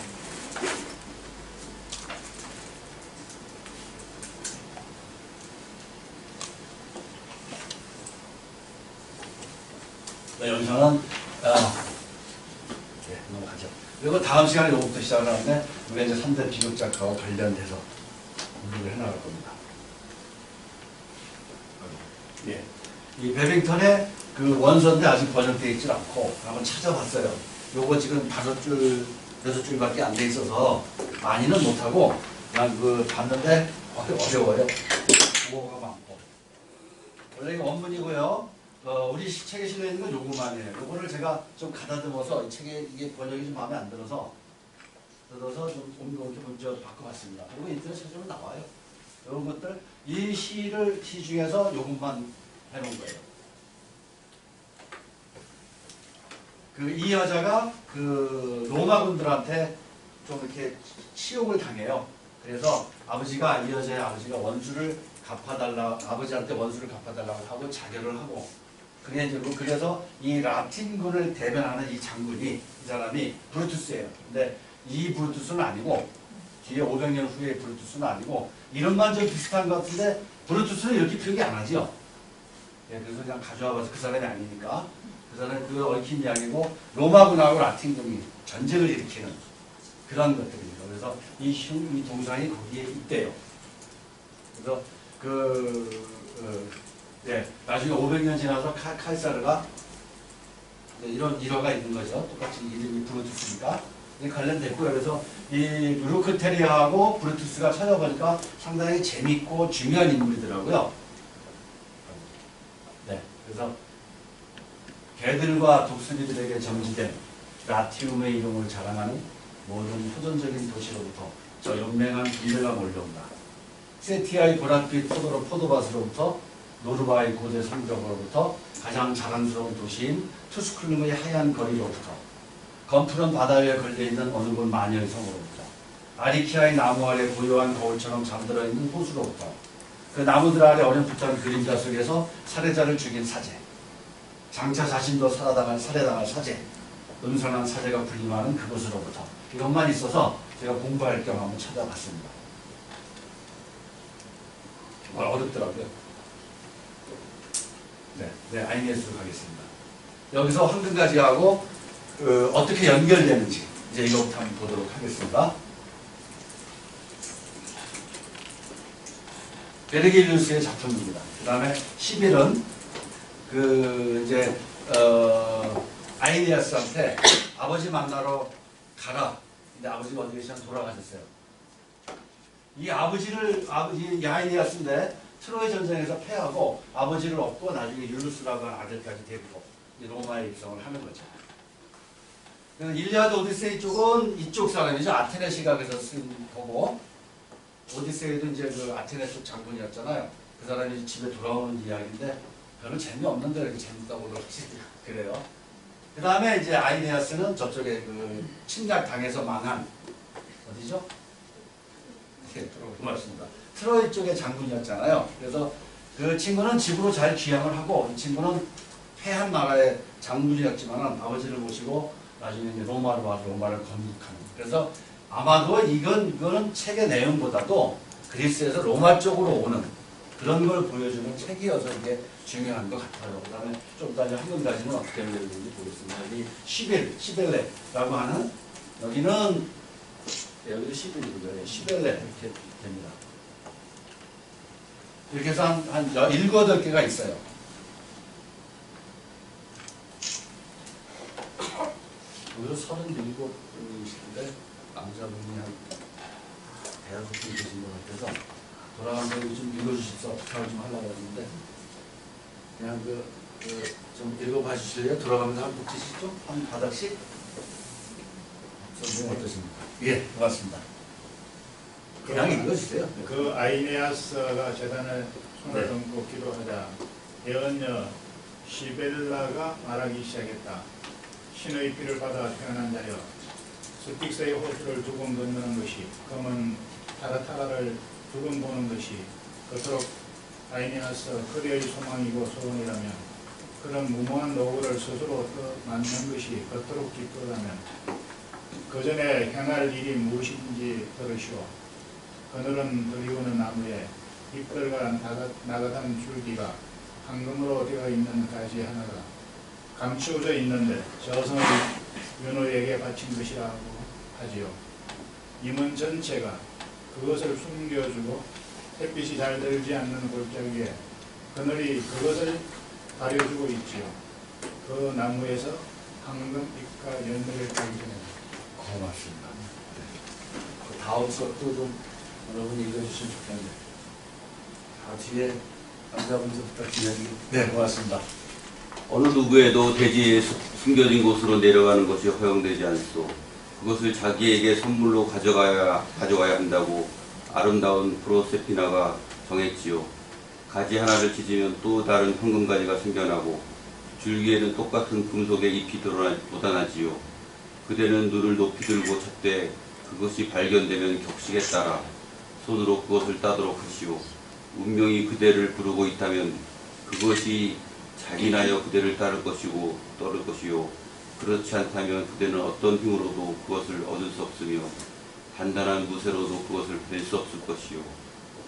영상은 넘어가죠. 그리고 다음 시간에 요것부터 시작을 하는데 우리가 이제 3대 비극 작가와 관련돼서 공부를 해나갈 겁니다. 예. 이 베빙턴의 그 원서인데 아직 번역되어 있지 않고 한번 찾아봤어요. 요거 지금 5줄, 6줄밖에 안 돼 있어서 많이는 못하고 그냥 봤는데 어려워요. 뭐가 많고. 원래 이거 원문이고요. 우리 책에 실려 있는 건 요거만이에요. 요거를 제가 좀 가다듬어서 이 책에 이게 번역이 좀 마음에 안 들어서 좀 옮겨 바꿔봤습니다. 그리고 인터넷 찾으면 나와요. 이런 것들 이 시 중에서 요것만 해놓은 거예요. 이 여자가 로마군들한테 좀 이렇게 치욕을 당해요. 그래서 이 여자의 아버지가 아버지한테 원수를 갚아달라고 하고 자결을 하고 그래서 이 라틴군을 대변하는 이 장군이 이 사람이 브루투스예요. 근데 이 브루투스는 아니고 뒤에 500년 후의 브루투스는 아니고 이름만 좀 비슷한 것 같은데 브루투스는 이렇게 표기 안 하죠. 예, 그래서 그냥 가져와봐서 그 사람이 아니니까 그 사람은 얽힌 이야기고 로마군하고 라틴군이 전쟁을 일으키는 그런 것들입니다. 그래서 이 동상이 거기에 있대요. 그래서 나중에 500년 지나서 칼사르가 이런 일화가 있는 거죠. 똑같이 이름이 브루투스니까 관련됐고요. 그래서 이 루크테리아하고 브루투스가 찾아보니까 상당히 재밌고 중요한 인물이더라고요. 네, 그래서 개들과 독수리들에게 정지된 라티움의 이름을 자랑하는 모든 호전적인 도시로부터 저 용맹한 비례가 몰려온다. 세티아의 보랏빛 포도밭으로부터 노르바이 고대 성벽으로부터 가장 자랑스러운 도시인 투스쿨름의 하얀 거리로부터 검푸른 바다 위에 걸려있는 어느 곳 마녀의 성으로부터 아리키아의 나무 아래 고요한 거울처럼 잠들어 있는 호수로부터 그 나무들 아래 어렴풋한 그림자 속에서 살해자를 죽인 사제, 장차 자신도 살해당할 사제, 음성한 사제가 군림하는 그곳으로부터 이것만 있어서 제가 공부할 겸 한번 찾아봤습니다. 정말 어렵더라고요. 네, 아이니에스로 가겠습니다. 여기서 황금가지하고 어떻게 연결되는지 이제 이거부터 한번 보도록 하겠습니다. 베르길리우스의 작품입니다. 그 다음에 11은 이제 아이니아스한테 아버지 만나러 가라. 근데 아버지가 어디 계시냐 돌아가셨어요. 이 아버지 아이니아스인데 트로이 전쟁에서 패하고 아버지를 얻고 나중에 율루스라고 하는 아들까지 데리고 로마에 입성을 하는 거죠. 일리아드 오디세이 쪽은 이쪽 사람이죠. 아테네 시각에서 쓴 거고 오디세이도 이제 그 아테네 쪽 장군이었잖아요. 그 사람이 집에 돌아오는 이야기인데 별로 재미없는데 이렇게 재밌다고 그래요. 그 다음에 이제 아이네아스는 저쪽에 그 침략 당해서 망한 어디죠? 네, 고맙습니다. 트로이 쪽의 장군이었잖아요. 그래서 그 친구는 집으로 잘 귀향을 하고 이 친구는 패한 나라의 장군이었지만 아버지를 모시고 나중에 이제 로마로 와서 로마를 건국하는. 그래서 아마도 이거는 책의 내용보다도 그리스에서 로마 쪽으로 오는 그런 걸 보여주는 책이어서 이게 중요한 것 같아요. 그 다음에 좀 이따 한국까지는 어떻게 연결되는지 보겠습니다. 여기 시벨레라고 하는 여기는 여기도 시벨이고요. 시벨레 이렇게 됩니다. 이렇게 해서 한 7, 8개가 있어요. 여기서 37분이신데 남자분이 한 대여섯 분 계신 것 같아서 돌아가면서 좀 읽어주십사 부탁을 좀 하려고 했는데 그냥 좀 읽어봐 주실래요? 돌아가면서 한 복지씩 좀? 한 바닥씩? 선생님 어떠십니까? 예, 고맙습니다. 그냥 읽어주세요. 그 아이네아스가 재단에 손을 얹고 기도하자 예언녀 시벨라가 말하기 시작했다. 신의 피를 받아 태어난 자여 스틱스의 호수를 두 번 건너는 것이 검은 타라타라를 두 번 보는 것이 그토록 아이네아스 그대의 소망이고 소원이라면 그런 무모한 노고를 스스로 얻어맞는 것이 그토록 기쁘다면 그 전에 행할 일이 무엇인지 들으시오. 그늘은 들이우는 나무에 잎들과 나가던 줄기가 황금으로 되어 있는 가지 하나가 감추어져 있는데 저성을 윤호에게 바친 것이라고 하지요. 임은 전체가 그것을 숨겨주고 햇빛이 잘 들지 않는 골짜기에 그늘이 그것을 가려주고 있지요. 그 나무에서 황금잎과 열매를 따기 전에. 고맙습니다. 네. 다음 수업도 좀 여러분 읽어주시면 좋겠네요. 뒤에 남자분들 부탁드립니다. 네, 고맙습니다. 어느 누구에도 대지에 숨겨진 곳으로 내려가는 것이 허용되지 않소. 그것을 자기에게 선물로 가져가야 한다고 아름다운 프로세피나가 정했지요. 가지 하나를 찢으면 또 다른 황금가지가 생겨나고 줄기에는 똑같은 금속의 잎이 돋아나지요. 그대는 눈을 높이 들고 찾되 그것이 발견되면 격식에 따라 손으로 그것을 따도록 하시오. 운명이 그대를 부르고 있다면 그것이 자기나여 그대를 따를 것이고 떠를 것이요. 그렇지 않다면 그대는 어떤 힘으로도 그것을 얻을 수 없으며 단단한 무쇠로도 그것을 뺄 수 없을 것이요.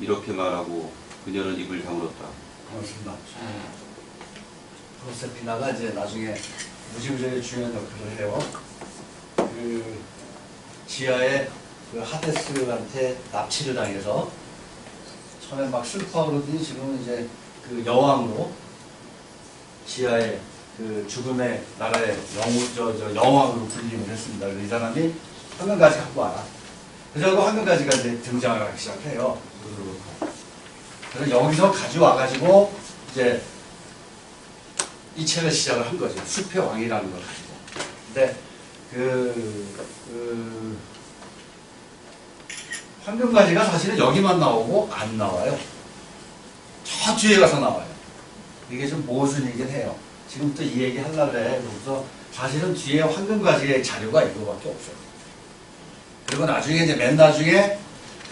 이렇게 말하고 그녀는 입을 다물었다. 고맙습니다. 프로세피나가 이제 나중에 무지무지하게 중요한 역할을 해요. 그 지하에 그 하데스한테 납치를 당해서 처음에 막 슬퍼하고 그러더니 지금은 이제 그 여왕으로 지하에 그 죽음의 나라의 여왕으로 군림을 했습니다. 그래서 이 사람이 황금가지 갖고 와라. 그래서 황금가지가 이제 등장하기 시작해요. 그래서 여기서 가져와가지고 이제 이 책을 시작을 한 거죠. 숲의 왕이라는 걸 가지고. 근데 황금가지가 사실은 여기만 나오고 안 나와요. 저 뒤에 가서 나와요. 이게 좀 모순이긴 해요. 지금부터 이 얘기 하려고 해. 그래서 사실은 뒤에 황금가지의 자료가 이거밖에 없어요. 그리고 나중에 이제 맨 나중에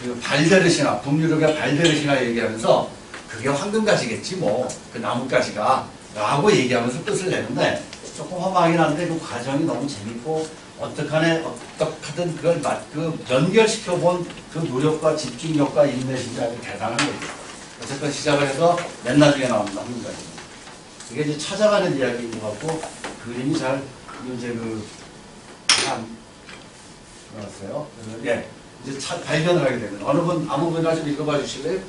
그 발데르시나 북유럽의 발데르시나 얘기하면서 그게 황금가지겠지 뭐 그 나뭇가지가 라고 얘기하면서 뜻을 내는데 조금 허망하긴 한데 그 과정이 너무 재밌고 어떻게든 그걸 연결시켜 본 그 노력과 집중력과 인내심이 아주 대단한 거죠. 어쨌든 시작을 해서 맨 나중에 나옵니다. 황금가지. 이게 이제 찾아가는 이야기인 것 같고 그림이 잘 이제 나왔어요. 예, 이제 발견을 하게 되면 어느 분 아무 분이나 좀 읽어봐 주실래요?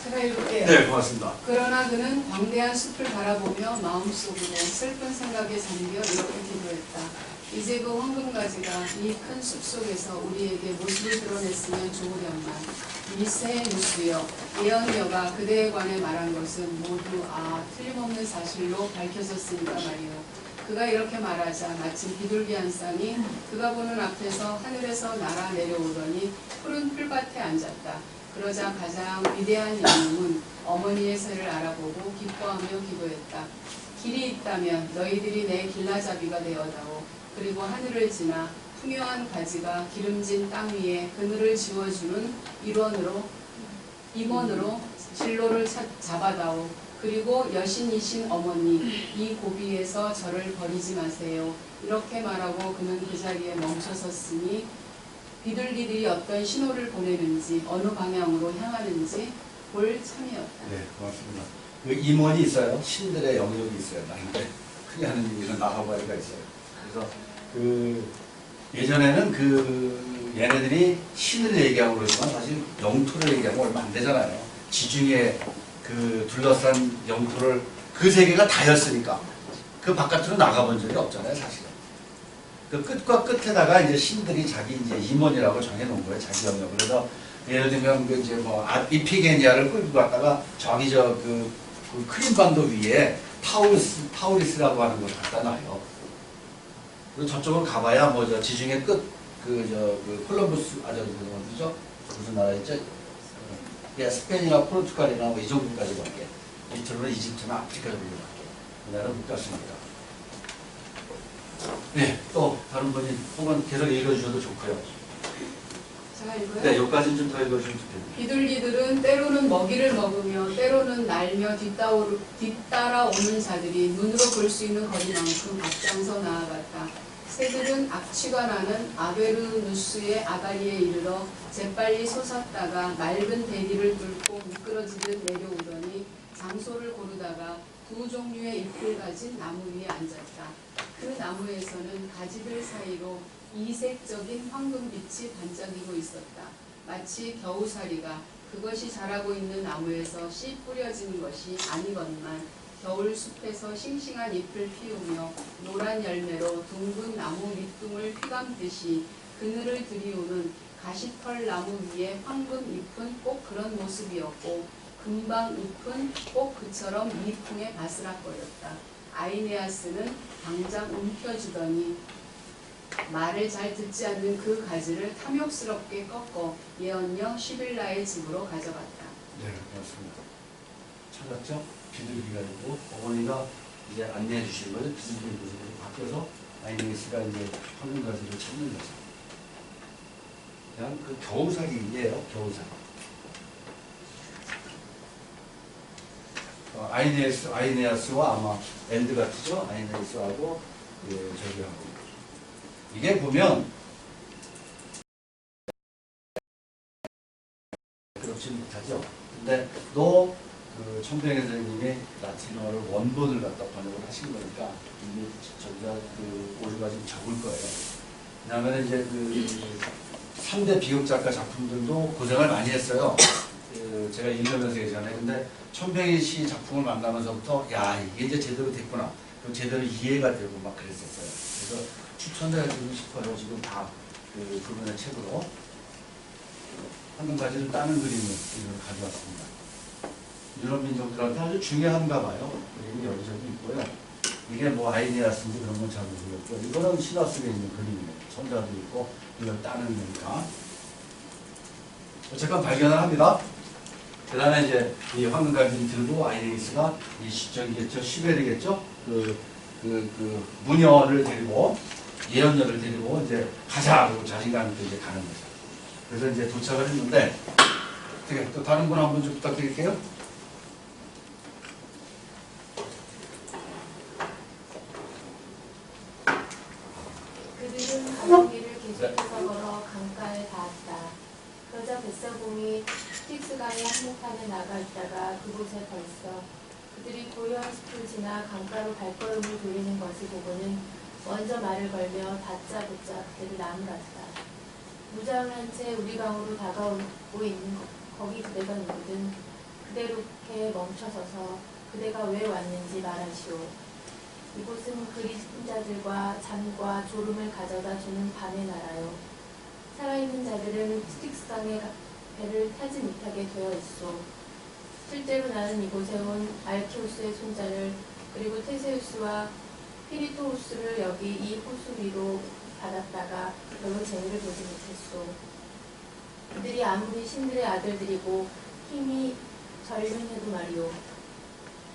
제가 읽을게요. 네, 고맙습니다. 그러나 그는 광대한 숲을 바라보며 마음속으로 슬픈 생각에 잠겨 이렇게 기도했다. 이제 그 황금가지가 이 큰 숲 속에서 우리에게 모습을 드러냈으면 좋으련만 미세의 누수여 예언녀가 그대에 관해 말한 것은 모두 틀림없는 사실로 밝혀졌으니까 말이요. 그가 이렇게 말하자 마침 비둘기 한 쌍이 그가 보는 앞에서 하늘에서 날아 내려오더니 푸른 풀밭에 앉았다. 그러자 가장 위대한 영웅은 어머니의 새를 알아보고 기뻐하며 기도했다. 길이 있다면 너희들이 내 길라잡이가 되어다오. 그리고 하늘을 지나 풍요한 가지가 기름진 땅 위에 그늘을 지워주는 임원으로 진로를 잡아다오. 그리고 여신이신 어머니 이 고비에서 저를 버리지 마세요. 이렇게 말하고 그는 그 자리에 멈춰섰으니 비둘기들이 어떤 신호를 보내는지 어느 방향으로 향하는지 볼 참이었다. 네, 고맙습니다. 그 임원이 있어요. 신들의 영역이 있어요. 나한테 크게 하는 일은 나하바리가 있어요. 그래서 예전에는 얘네들이 신을 얘기하고 그러지만 사실 영토를 얘기하면 얼마 안 되잖아요. 지중해 둘러싼 영토를 그 세계가 다였으니까 그 바깥으로 나가본 적이 없잖아요, 사실은. 그 끝과 끝에다가 이제 신들이 자기 이제 임원이라고 정해놓은 거예요, 자기 영역. 그래서 예를 들면 이제 이피게니아를 끌고 갔다가 저기 그 크림반도 위에 타우리스라고 하는 걸 갖다 놔요. 그리고 저쪽으로 가봐야 지중해 끝 콜럼버스 어디죠? 무슨 나라였죠? 예, 스페인이나 포르투갈이나 이 정도까지 갈게. 밑으로는 이집트나 아프리카 정도 갈게. 그 나라는 못 갔습니다. 네, 또 다른 분이 혹은 계속 읽어주셔도 좋고요. 제가 읽어요? 네, 여기까지는 좀 더 읽어주시면 좋겠네요. 비둘기들은 때로는 먹이를 먹으며 때로는 날며 뒤따라오는 자들이 눈으로 볼 수 있는 거리만큼 앞장서 나아갔다. 새들은 악취가 나는 아베르누스의 아가리에 이르러 재빨리 솟았다가 맑은 대리를 뚫고 미끄러지듯 내려오더니 장소를 고르다가 두 종류의 잎을 가진 나무 위에 앉았다. 그 나무에서는 가지들 사이로 이색적인 황금빛이 반짝이고 있었다. 마치 겨우살이가 그것이 자라고 있는 나무에서 씨 뿌려진 것이 아니건만 겨울 숲에서 싱싱한 잎을 피우며 노란 열매로 둥근 나무 밑둥을 휘감듯이 그늘을 들이우는 가시털 나무 위에 황금 잎은 꼭 그런 모습이었고 금방 잎은 꼭 그처럼 미풍에 바스락거렸다. 아이네아스는 당장 움켜쥐더니 말을 잘 듣지 않는 그 가지를 탐욕스럽게 꺾어 예언녀 시빌라의 집으로 가져갔다. 네, 고맙습니다. 찾았죠? 비둘기가 있고 어머니가 이제 안내해 주시는 거죠. 비둘기 모습으로 바뀌어서 아이네스가 이제 황금가지를 찾는 거죠. 그냥 그 겨우살이예요. 겨우살. 아이네아스와 아마 엔드 같으죠. 아이네아스하고 저기하고 이게 보면 그렇지 못하죠. 근데 또 천병희 선생님이 라틴어를 원본을 갖다 번역을 하신 거니까 이게 저기가 오류가 좀 적을 거예요. 왜냐하면 이제 3대 비극 작가 작품들도 고생을 많이 했어요. 제가 읽으면서 예전에. 근데 천병희 씨 작품을 만나면서부터 야, 이게 이제 제대로 됐구나. 그리고 제대로 이해가 되고 막 그랬었어요. 그래서 추천해드리고 싶어요. 지금 다 그분의 책으로. 황금가지를 따는 그림을 가져왔습니다. 유럽 민족들한테 아주 중요한가 봐요. 그림이 여기저기 있고요. 이게 아이네아스인지 그런 건 잘 모르겠고, 이거는 시나스에 있는 그림이에요. 천자도 있고, 이걸 따는 거니까. 어쨌건 발견을 합니다. 그 다음에 이제 이 황금갈비를 들고 아이네기스가 이 저기겠죠, 시벨이겠죠, 그 무녀를 데리고 예언녀를 데리고 이제 가자 그리고 자신감 있게 이제 가는 거죠. 그래서 이제 도착을 했는데 어떻게 또 다른 분 한 분 좀 부탁드릴게요. 그들은 가성비를 계속해서 걸어 강가에 닿았다. 그러자 뱃사공이 스틱스강의 한복판에 나가 있다가 그곳에 벌써 그들이 고요한 숲을 지나 강가로 발걸음을 돌리는 것을 보고는 먼저 말을 걸며 다짜고짜 그들을 나무랐다. 무장한 채 우리 강으로 다가오고 있는 거기 그대가 누구든 그대롭게 멈춰서서 그대가 왜 왔는지 말하시오. 이곳은 그리스도자들과 잠과 졸음을 가져다 주는 밤의 나라요. 살아있는 자들은 스틱스강의 배를 타지 못하게 되어 있소. 실제로 나는 이곳에 온 알키오스의 손자를 그리고 테세우스와 피리토우스를 여기 이 호수 위로 받았다가 별로 재미를 보지 못했소. 그들이 아무리 신들의 아들들이고 힘이 전륜해도 말이오.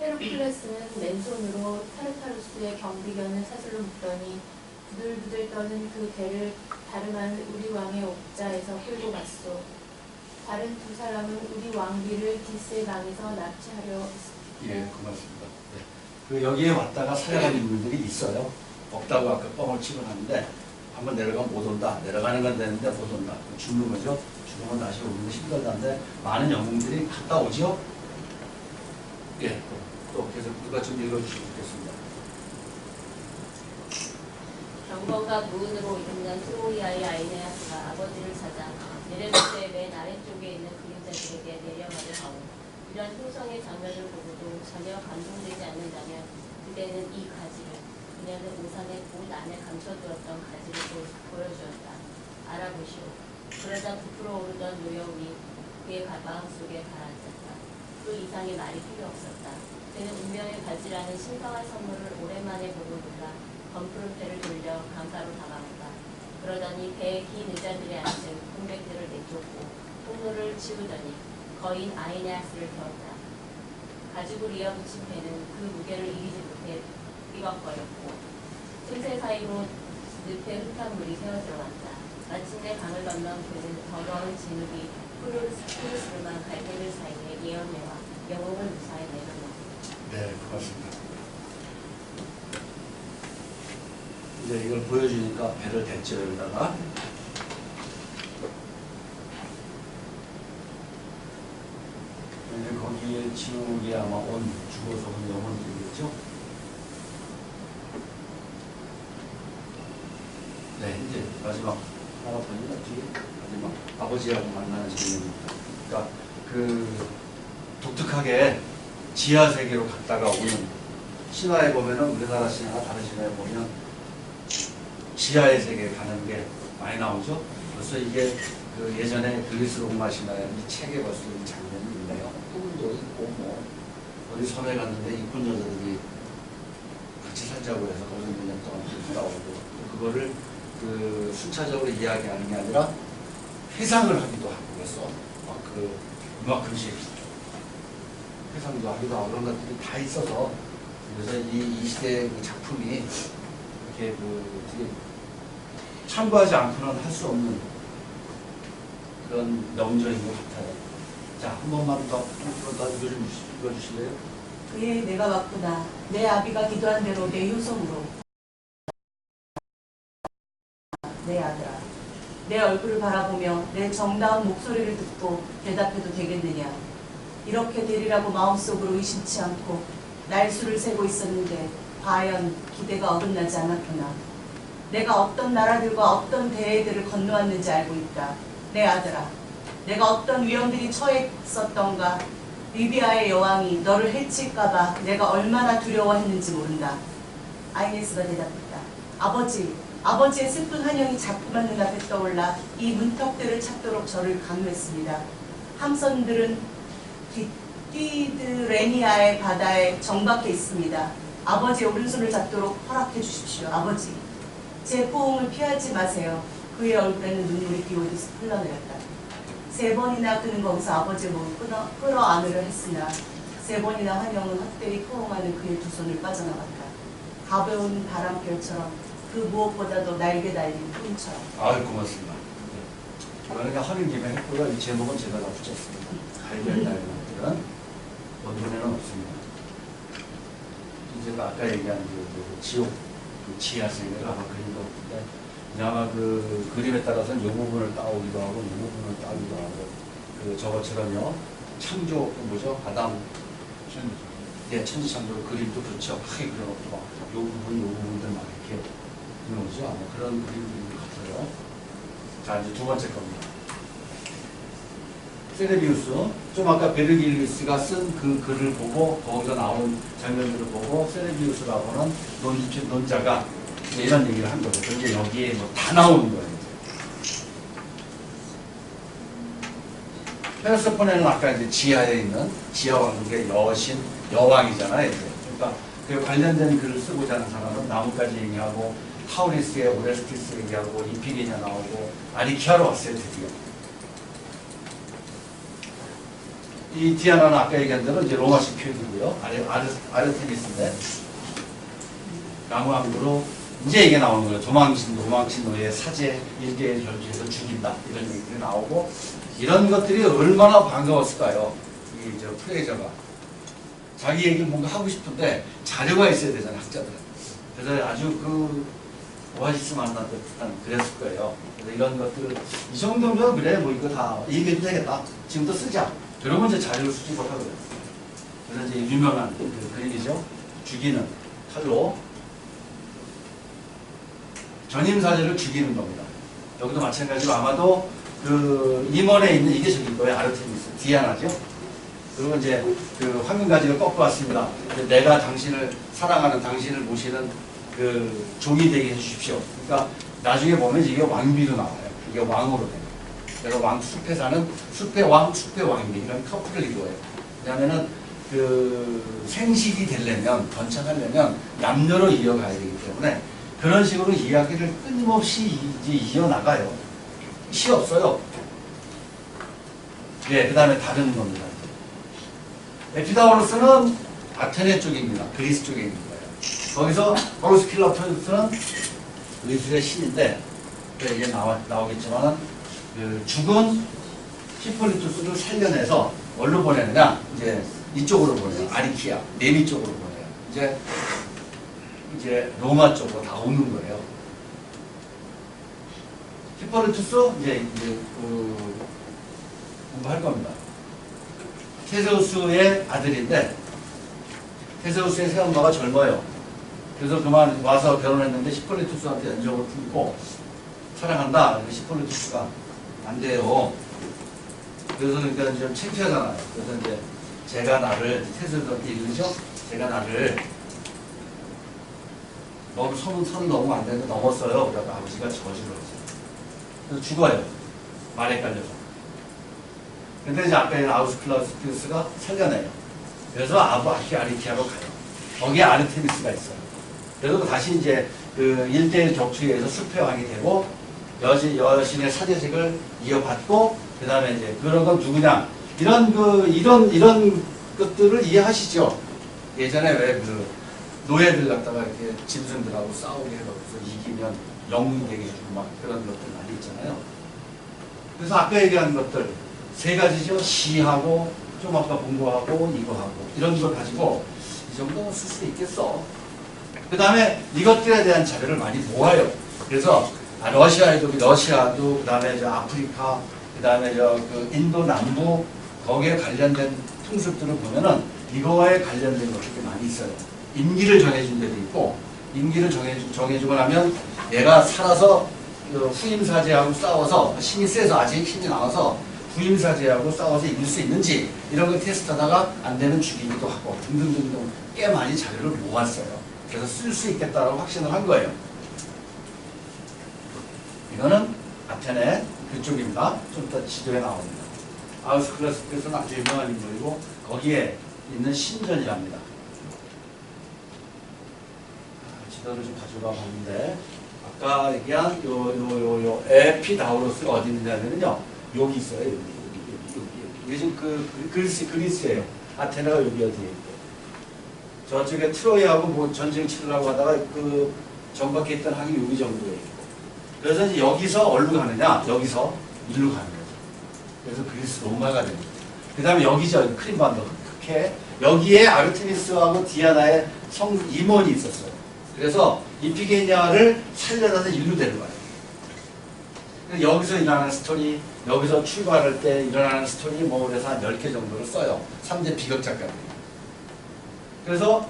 헤르클레스는 맨손으로 타르타루스의 경비견을 사슬로 묶더니 부들부들 떠는 그 배를 다름 아닌 우리 왕의 옥자에서 끌고 갔소. 다른 두 사람은 우리 왕비를 디스의 방에서 납치하려 했습니다. 예, 고맙습니다. 네. 그 여기에 왔다가 살아가는 분들이 있어요. 없다고 아까 뻥을 치고 하는데 한번 내려가면 못 온다. 내려가는 건 되는데 못 온다. 죽는 거죠. 죽으면 다시 오는 게 힘들다는데 많은 영웅들이 갔다 오죠. 예, 또 계속 누가 좀 읽어주시면 좋겠습니다. 경건과 무은으로 있는 트로이아의 아이네아스가 아버지를 찾아 네레도스의 맨 아래쪽에 있는 그림자들에게 내려가려 하오. 이런 풍성의 장면을 보고도 전혀 감동되지 않는다면 그대는 이 가지를, 그녀는 우산에 옷 안에 감춰두었던 가지를 보여주었다. 알아보시오. 그러자 부풀어 오르던 노여움이 그의 마음속에 가라앉았다. 그 이상의 말이 필요 없었다. 그는 운명의 가지라는 신성한 선물을 오랜만에 보고 놀라 건푸른 배를 돌려 강가로 다가온다. 그러더니 배에 긴 의자들에 앉은 공백들을 내쫓고 통로를 치우더니 거인 아이네아스를 태웠다. 가죽을 이어붙인 배는 그 무게를 이기지 못해 삐걱거렸고 틈새 사이로 늪에 흙탕물이 새어들어간다. 마침내 강을 건넌 그는 더러운 진흙이 푸르스름한 갈대들 사이에 예언네와 영웅을 무사히 내려놓았다. 네, 고맙습니다. 이제 이걸 보여주니까 배를 댔죠, 여기다가. 이제 거기에 지옥이 아마 온 죽어서 온 영혼들이겠죠. 네, 이제 마지막 하나 더 있나 뒤에 마지막 아버지하고 만나는 장면입니다. 그러니까 그 독특하게 지하 세계로 갔다가 오는 신화에 보면은 우리나라 신화나 다른 신화에 보면 지하의 세계에 가는 게 많이 나오죠. 벌써 이게 그 예전에 그리스 로마 신화에 이 책에 벌써 이 장면이 있네요. 꿀도 있고 뭐 어디 섬에 갔는데 이쁜 여자들이 같이 살자고 해서 거기서 몇 년 동안 있다 오고 그거를 그 순차적으로 이야기하는 게 아니라 회상을 하기도 하고 그래서 막 그 음악금식 회상도 하기도 하고 그런 것들이 다 있어서 그래서 이 시대의 그 작품이 이렇게 그 되게 참고하지 않고는 할 수 없는 그런 명저인 것 같아요. 자, 한 번만 더 읽어주실래요? 그의 내가 왔구나. 내 아비가 기도한 대로 내 효성으로. 내 아들아, 내 얼굴을 바라보며 내 정다운 목소리를 듣고 대답해도 되겠느냐. 이렇게 되리라고 마음속으로 의심치 않고 날수를 세고 있었는데 과연 기대가 어긋나지 않았구나. 내가 어떤 나라들과 어떤 대회들을 건너왔는지 알고 있다. 내 아들아, 내가 어떤 위험들이 처했었던가. 리비아의 여왕이 너를 해칠까봐 내가 얼마나 두려워했는지 모른다. 아이네스가 대답했다. 아버지의 슬픈 환영이 자꾸만 눈앞에 떠올라 이 문턱들을 찾도록 저를 강요했습니다. 함선들은 띠드레니아의 바다에 정박해 있습니다. 아버지의 오른손을 잡도록 허락해 주십시오. 아버지, 제 포옹을 피하지 마세요. 그의 얼굴에는 눈물이 비오듯 흘러내렸다. 3번이나 그는 거기서 아버지의 몸을 끌어안으려 했으나 3번이나 환영은 헛되이 포옹하는 그의 두 손을 빠져나갔다. 가벼운 바람결처럼 그 무엇보다도 날개 달린 꿈처럼. 아유, 고맙습니다. 네. 그러니까 하는 김에 했고요. 이 제목은 제가 다 붙였습니다. 달걀 달걀 그런 원문에는 없습니다. 이제 아까 얘기한 그 지옥, 그 지하 세계를 아마 그림도 없는데 아마 그 그림에 따라서는 이 부분을 따오기도 하고 이 부분을 따기도 하고 그 저것처럼요. 창조 그 뭐죠? 아담 예, 천지창조 그림도 그렇죠. 크게 그려놓고 막 요 부분들 막 이렇게 그려놓죠. 아마 그런 그림인 것 같아요. 자, 이제 두 번째 겁니다. 세레비우스, 좀 아까 베르길리우스가 쓴 그 글을 보고 거기서 나온 장면들을 보고 세레비우스라고는 논자가 이런 얘기를 한 거죠. 그런데 여기에 뭐 다 나오는 거예요. 페르세포네는 아까 이제 지하에 있는 지하 왕국의 여신, 여왕이잖아요. 이제. 그러니까 그 관련된 글을 쓰고자 하는 사람은 나뭇가지 얘기하고 타우리스의 오레스티스 얘기하고 이피게냐 나오고 아리키아로 왔어요. 드디어. 이 디아나는 아까 얘기한 대로 이제 로마식 표현이고요. 아르테미스인데 나무왕으로 이제 이게 나오는 거예요. 도망친 노예 사제 일개의 결주에서 죽인다 이런 얘기들이 나오고 이런 것들이 얼마나 반가웠을까요? 이 저 프레이저가 자기 얘기 뭔가 하고 싶은데 자료가 있어야 되잖아요, 학자들은. 그래서 아주 그 오아시스 만난 듯한 그랬을 거예요. 그래서 이런 것들을 이 정도면 그래 뭐 이거 다 얘기해도 되겠다. 지금부터 쓰자. 그러면 이제 자료를 수집을 하거든요. 그래서 이제 유명한 그 그림이죠. 죽이는 칼로 전임사제를 죽이는 겁니다. 여기도 마찬가지로 아마도 그 임원에 있는 이게 저길 거예요. 아르테미스 디아나죠. 그리고 이제 그 황금가지를 꺾고 왔습니다. 내가 당신을 사랑하는 당신을 모시는 그 종이 되게 해주십시오. 그러니까 나중에 보면 이게 왕비로 나와요. 이게 왕으로 돼요. 그래서 왕 숲에 사는 숲의 왕, 숲의 왕비 이런 커플을 이루어요. 왜냐하면은 그 생식이 되려면 번창하려면 남녀로 이어가야 되기 때문에 그런 식으로 이야기를 끊임없이 이어나가요. 시 없어요. 예, 그 다음에 다른 겁니다. 에피다우로스는 아테네 쪽입니다. 그리스 쪽에 있는 거예요. 거기서 호로스킬라토스는 의술의 신인데 이게 나오겠지만은 그 죽은 히폴리투스를 살려내서 어디로 보내느냐? 이제 이쪽으로 보내요. 아리키아, 네미 쪽으로 보내요. 이제 로마 쪽으로 다 오는 거예요. 히폴리투스 이제 그 공부할 겁니다. 테세우스의 아들인데 테세우스의 새엄마가 젊어요. 그래서 그만 와서 결혼했는데 히폴리투스한테 연적을 품고 사랑한다. 히폴리투스가 안 돼요. 그래서 그러니까 좀 창피하잖아요. 그래서 이제 제가 나를 테세우스한테 이르죠. 제가 나를 너무 선을 넘으면 안 되는데 넘었어요. 그래서 아버지가 저주를 했어요. 그래서 죽어요. 말에 깔려서. 근데 이제 아까 아우스클라우스가 살려내요. 그래서 아리키아로 가요. 거기에 아르테미스가 있어요. 그래서 다시 이제 그 1대1 격투에 의해서 숲의 왕이 되고 여신의 사제직을 이어받고 그 다음에 이제 그런 건 누구냐 이런 것들을 이해하시죠. 예전에 왜 그 노예들 갖다가 이렇게 짐승들하고 싸우게 해서 이기면 영웅이 되게 해주고 막 그런 것들 많이 있잖아요. 그래서 아까 얘기한 것들 세 가지죠. 시하고 좀 아까 본 거하고 이거하고 이런 걸 가지고 이 정도는 쓸 수 있겠어. 그 다음에 이것들에 대한 자료를 많이 모아요. 그래서 러시아도 그 다음에 아프리카 그 다음에 그 인도 남부 거기에 관련된 풍습들을 보면은 이거에 관련된 것들이 많이 있어요. 임기를 정해준 데도 있고 임기를 정해주고 나면 얘가 살아서 그 후임사제하고 싸워서 힘이 세서 아직 힘이 나와서 후임사제하고 싸워서 이길 수 있는지 이런 걸 테스트하다가 안 되면 죽이기도 하고 등등등등 꽤 많이 자료를 모았어요. 그래서 쓸 수 있겠다라고 확신을 한 거예요. 이거는 아테네 그쪽입니다. 좀 이따 지도에 나옵니다. 아우스클라스께서는 아주 유명한 인물이고 거기에 있는 신전이랍니다. 지도를 좀 가져가 봤는데 아까 얘기한 요 에피다우로스가 어디 있느냐면요 여기 있어요. 여기 이게 지금 그리스예요. 아테네가 여기 어디에 있고. 저쪽에 트로이하고 뭐 전쟁 치르려고 하다가 그 정박해 있던 항이 여기 정도에 있고. 그래서 이제 여기서 어디로 가느냐? 여기서 일로 가는 거죠. 그래서 그리스 로마가 됩니다. 그 다음에 여기죠. 크림반도. 그렇게 여기에 아르테미스하고 디아나의 임원이 있었어요. 그래서 이피게니아를 살려다서 일로 데려가요. 여기서 일어나는 스토리, 여기서 출발할 때 일어나는 스토리 뭐 그래서 한 10개 정도를 써요. 3대 비극 작가들이. 그래서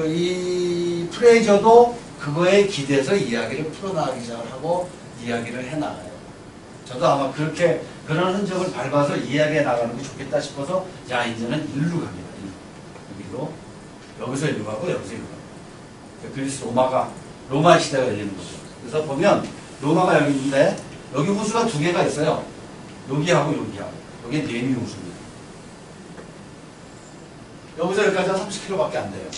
이 프레이저도 그거에 기대서 이야기를 풀어나가기 시작을 하고 이야기를 해나가요. 저도 아마 그렇게 그런 흔적을 밟아서 이야기해 나가는 게 좋겠다 싶어서 야 이제는 일로 갑니다. 여기로. 여기서 일로 가고 여기서 일로 가고. 그리스 로마 시대가 열리는 거죠. 그래서 보면 로마가 여기 있는데 여기 호수가 2개가 있어요. 여기하고 여기하고. 여기 네미 호수입니다. 여기서 여기까지가 30km밖에 안 돼요.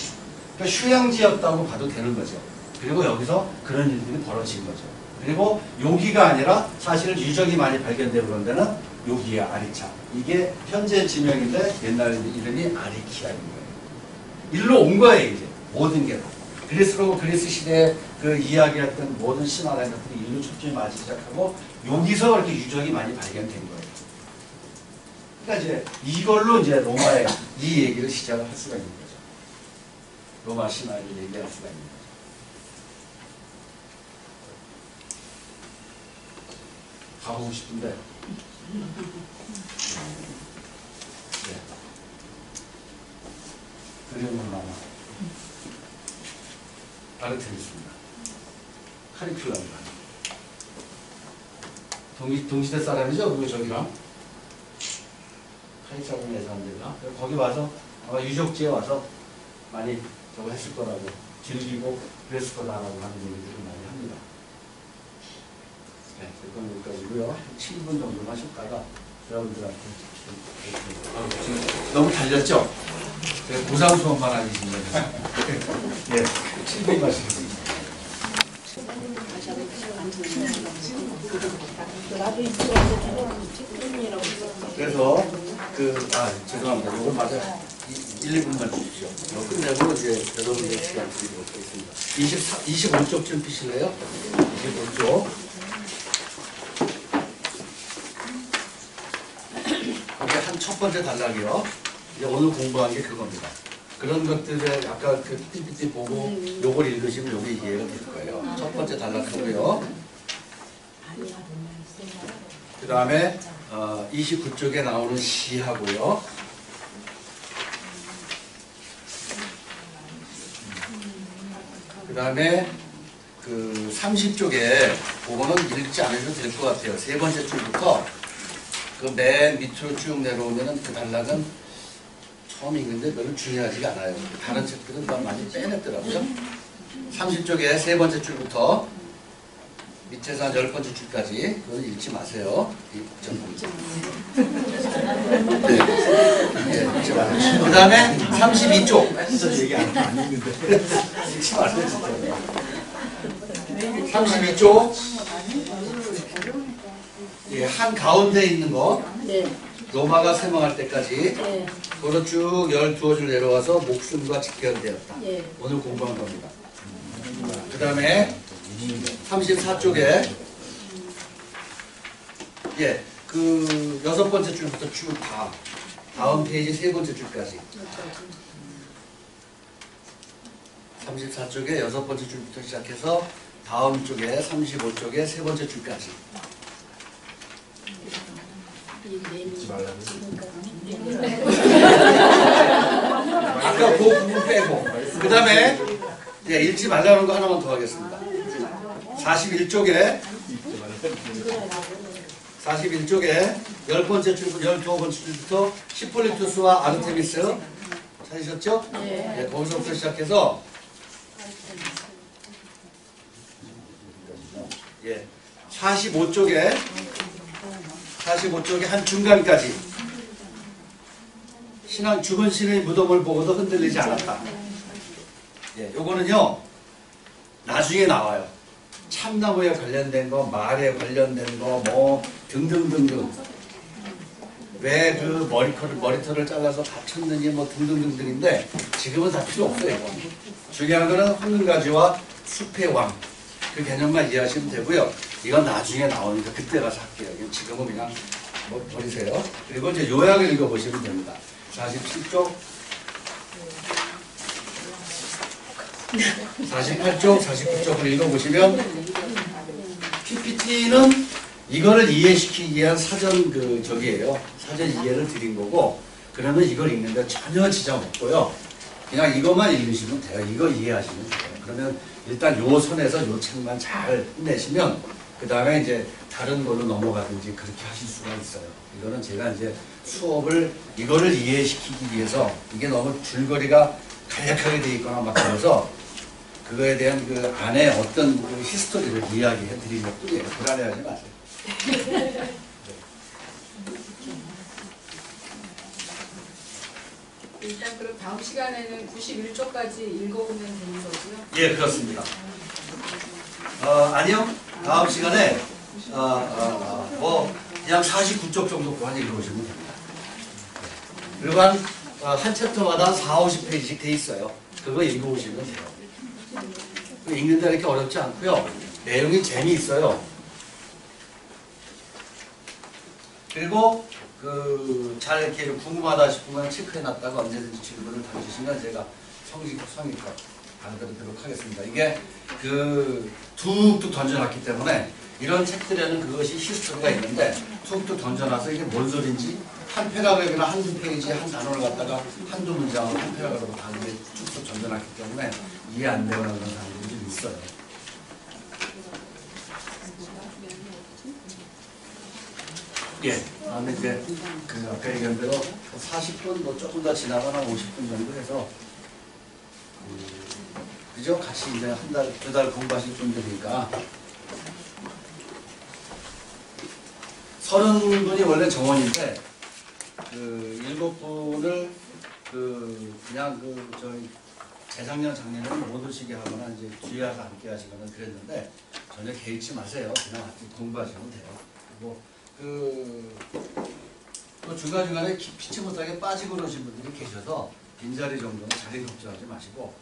그러니까 휴양지였다고 봐도 되는 거죠. 그리고 여기서 그런 일들이 벌어진 거죠. 그리고 여기가 아니라 사실은 유적이 많이 발견되고 그런 데는 여기에 아리차. 이게 현재 지명인데 옛날 이름이 아리키아인 거예요. 일로 온 거예요, 이제. 모든 게 다. 그리스 시대에 그 이야기했던 모든 신화라는 것들이 일로 초점이 맞기 시작하고 여기서 이렇게 유적이 많이 발견된 거예요. 그러니까 이제 이걸로 이제 로마의 이 얘기를 시작을 할 수가 있는 거죠. 로마 신화를 얘기할 수가 있는 거죠. 가보고 싶은데. 네. 그림은 남아. 아르테미스입니다. 카리큘럼과 동시대 사람이죠? 그리고 저기랑 카리큘럼의 사람들과 거기 와서 아마 유적지에 와서 많이 저거 했을 거라고 즐기고 그랬을 거다라고 하는 얘기들을 많이 합니다. 네, 그건 여기까지고요. 7분 정도만 쉬었다가 여러분들한테 지금 너무 달렸죠? 고상 수업만 하기 힘들어요. 네, 7분만 쉬겠습니다. 그래서 죄송합니다. 이거 맞아요. 1, 2분만 주십시오. 이거 끝내고 이제 여러분들 시간 드리도록 하겠습니다. 25쪽 좀 피실래요? 25쪽. 거기 한 첫 번째 단락이요. 이제 오늘 공부한 게 그겁니다. 그런 것들을 아까 그 PPT 보고 요걸 읽으시면 요게 이해가 될 거예요. 첫 번째 단락하고요. 그 다음에 29쪽에 나오는 시하고요. 그 다음에 그 30쪽에 그거는 읽지 않으셔도 될 것 같아요. 세 번째 줄부터 그 맨 밑으로 쭉 내려오면은 그 단락은 처음 읽는데 별로 중요하지가 않아요. 다른 책들은 다 많이 빼냈더라고요. 30쪽에 세 번째 줄부터 밑에서 한 10번째 줄까지 그건 읽지 마세요. 이 복잡합니다. 네, 읽지 마세요. 그 다음에 32쪽. 얘기 안 했는데. 읽지 마세요, 진짜. 32쪽. 예, 한 가운데 있는 거. 로마가 쇠망할 때까지. 그로 쭉 12줄 내려와서 목숨과 직결되었다. 오늘 공부한 겁니다. 그 다음에 34쪽에 그 6번째 줄부터 쭉 다음 페이지 3번째 줄까지 34쪽에 6번째 줄부터 시작해서 다음 쪽에 35쪽에 3번째 줄까지 읽지 말라고. 아까 그 부분 빼고 그 다음에 읽지 말라는 거 하나만 더 하겠습니다. 41쪽에 10번째 줄, 12번째 줄부터 히폴리투스와 아르테미스 찾으셨죠? 네. 거기서부터 시작해서 45쪽에 한 중간까지 죽은 신의 무덤을 보고도 흔들리지 않았다. 요거는요 나중에 나와요. 참나무에 관련된 거, 말에 관련된 거, 뭐 등등등등. 왜 그 머리털을 잘라서 다쳤느니 뭐 등등등등인데 지금은 다 필요 없어요. 중요한 거는 황금가지와 숲의 왕 그 개념만 이해하시면 되고요. 이건 나중에 나오니까 그때 가서 할게요. 지금은 그냥 뭐 버리세요. 그리고 이제 요약을 읽어보시면 됩니다. 47쪽 48쪽, 49쪽을 읽어보시면 PPT는 이거를 이해시키기 위한 사전 저기예요. 사전 이해를 드린 거고 그러면 이걸 읽는데 전혀 지장 없고요. 그냥 이것만 읽으시면 돼요. 이거 이해하시면 돼요. 그러면 일단 요 선에서 요 책만 잘 끝내시면 그 다음에 이제 다른 걸로 넘어가든지 그렇게 하실 수가 있어요. 이거는 제가 이제 수업을 이거를 이해시키기 위해서 이게 너무 줄거리가 간략하게 돼 있거나 막 그래서 그거에 대한 그 안에 어떤 그 히스토리를 이야기해 드린 것뿐이에요. 불안해하지 마세요. 일단 그럼 다음 시간에는 91쪽까지 읽어보면 되는 거고요. 예, 그렇습니다. 아니요. 다음 시간에 뭐 그냥 49쪽 정도까지 읽어보시면 됩니다. 그리고 한 챕터마다 4, 50페이지씩 돼 있어요. 그거 읽어보시면 돼요. 읽는다 이렇게 어렵지 않고요. 내용이 재미있어요. 그리고 잘 이렇게 궁금하다 싶으면 체크해놨다가 언제든지 질문을 던지시면 제가 성의껏 알려드리도록 하겠습니다. 이게 툭툭 던져놨기 때문에 이런 책들에는 그것이 히스토리가 있는데 툭툭 던져놔서 이게 뭔 소린지 한 패러그래프나 한두 페이지 한 단어를 갖다가 한두 문장으로 한 패러그래프로 다 이렇게 쭉쭉 던져놨기 때문에 이해 안 되거나 그런 단어들이 좀 있어요. 예, 다음에 이제 아까 얘기한 대로 40분 뭐 조금 더 지나거나 50분 정도 해서 그죠? 같이 이제 한 달, 두 달 공부하실 분들이니까 30분이 원래 정원인데 7분을 그냥 저희 재작년 작년에는 못 오시게 하거나 이제 뒤에 와서 함께 하시거나 그랬는데 전혀 개의치 마세요. 그냥 공부하시면 돼요. 그리고 또 중간중간에 피치 못하게 빠지고 그러신 분들이 계셔서 빈자리 정도는 자리 걱정하지 마시고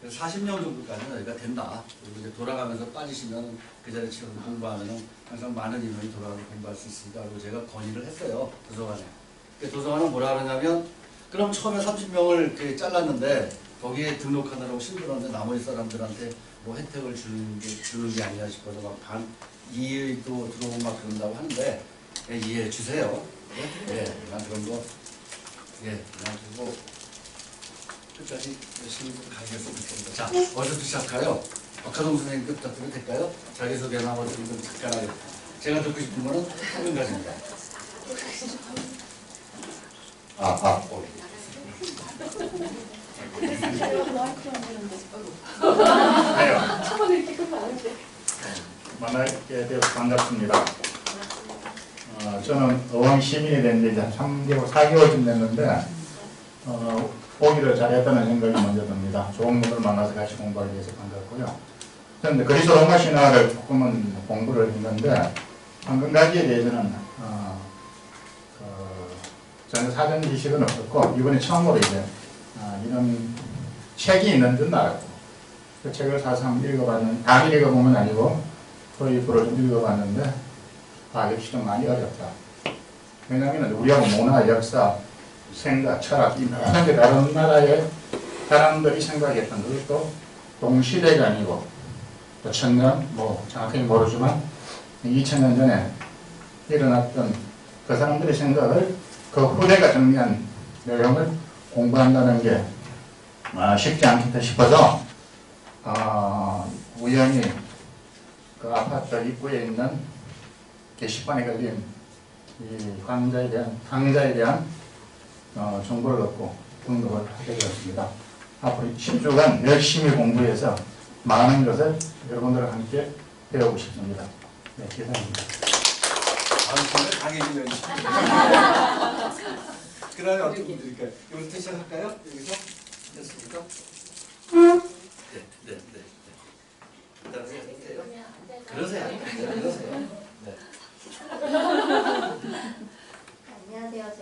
40명 정도까지는 여기가 된다. 그리고 이제 돌아가면서 빠지시면 그 자리에 치러서 공부하면 항상 많은 인원이 돌아가서 공부할 수 있으니까 그리고 제가 건의를 했어요. 도서관에. 도서관은 뭐라 그러냐면 그럼 처음에 30명을 잘랐는데 거기에 등록하느라고 힘들었는데 나머지 사람들한테 뭐 혜택을 주는 게 아니냐 싶어서 막 이의도 들어오고 막 그런다고 하는데 이해해 주세요. 예, 그냥 그런 거 그냥 두고 끝까지 열심히 가겠으면 좋겠습니다. 자, 어디서부터 시작할까요? 박하동 선생님께 부탁드려도 될까요? 자기소개나 뭐 좀 간단하게. 제가 듣고 싶은 거는 한 가지입니다. 만나게 되어서 반갑습니다. 저는 어왕 시민이 된 지 이제 3개월, 4개월쯤 됐는데 오기를 잘했다는 생각이 먼저 듭니다. 좋은 분들 만나서 같이 공부하기 위해서 반갑고요. 그런데 그리스 로마 신화를 조금은 공부를 했는데 황금가지에 대해서는 전혀 사전 지식은 없었고 이번에 처음으로 이제 이런 책이 있는 듯 알았고 그 책을 사서 한번 읽어봤는데 다 읽어보면 아니고 거의 불을 좀 읽어봤는데 역시 좀 많이 어렵다. 왜냐하면 우리하고 문화, 역사, 생각, 철학 이 모든 게 다른 나라의 사람들이 생각했던 그것도 동시대가 아니고 또 1000년 뭐 정확하게 모르지만 2000년 전에 일어났던 그 사람들의 생각을 그 후대가 정리한 내용을 공부한다는 게 쉽지 않겠다 싶어서 우연히 그 아파트 입구에 있는 게시판에 걸린 이 강좌에 대한 정보를 얻고 등록을 하게 되었습니다. 앞으로 10주간 열심히 공부해서 많은 것을 여러분들과 함께 배우고 싶습니다. 네, 기사입니다. 방송을 강해지면 그 다음에 어떻게 드릴까요? 여기부터 시작할까요? 여기서? 됐습니까? 네. 그러세요. 네. 안녕하세요. 제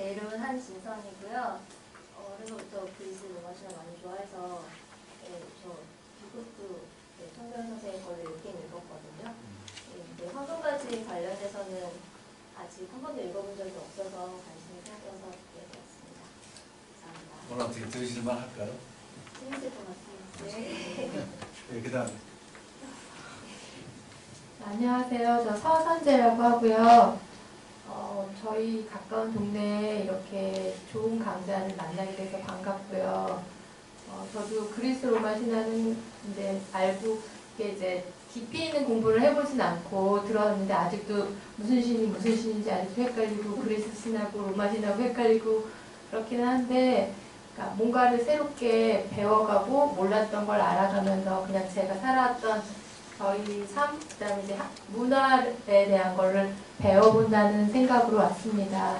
아직 한 번도 읽어본 적이 없어서 관심이 생겨서 듣게 되었습니다. 감사합니다. 오늘 어떻게 들으실만 할까요? 재밌을 것 같아요. 네. 네, 그 다음에. 안녕하세요. 저 서선재라고 하고요. 저희 가까운 동네에 이렇게 좋은 강좌를 만나게 돼서 반갑고요. 저도 그리스 로마 신화는 이제 알고 이제 깊이 있는 공부를 해보진 않고 들었는데 아직도 무슨 신이 무슨 신인지 아직도 헷갈리고 그리스 신하고 로마 신하고 헷갈리고 그렇기는 한데 그러니까 뭔가를 새롭게 배워가고 몰랐던 걸 알아가면서 그냥 제가 살아왔던 저희 삶, 그다음에 이제 문화에 대한 거를 배워본다는 생각으로 왔습니다.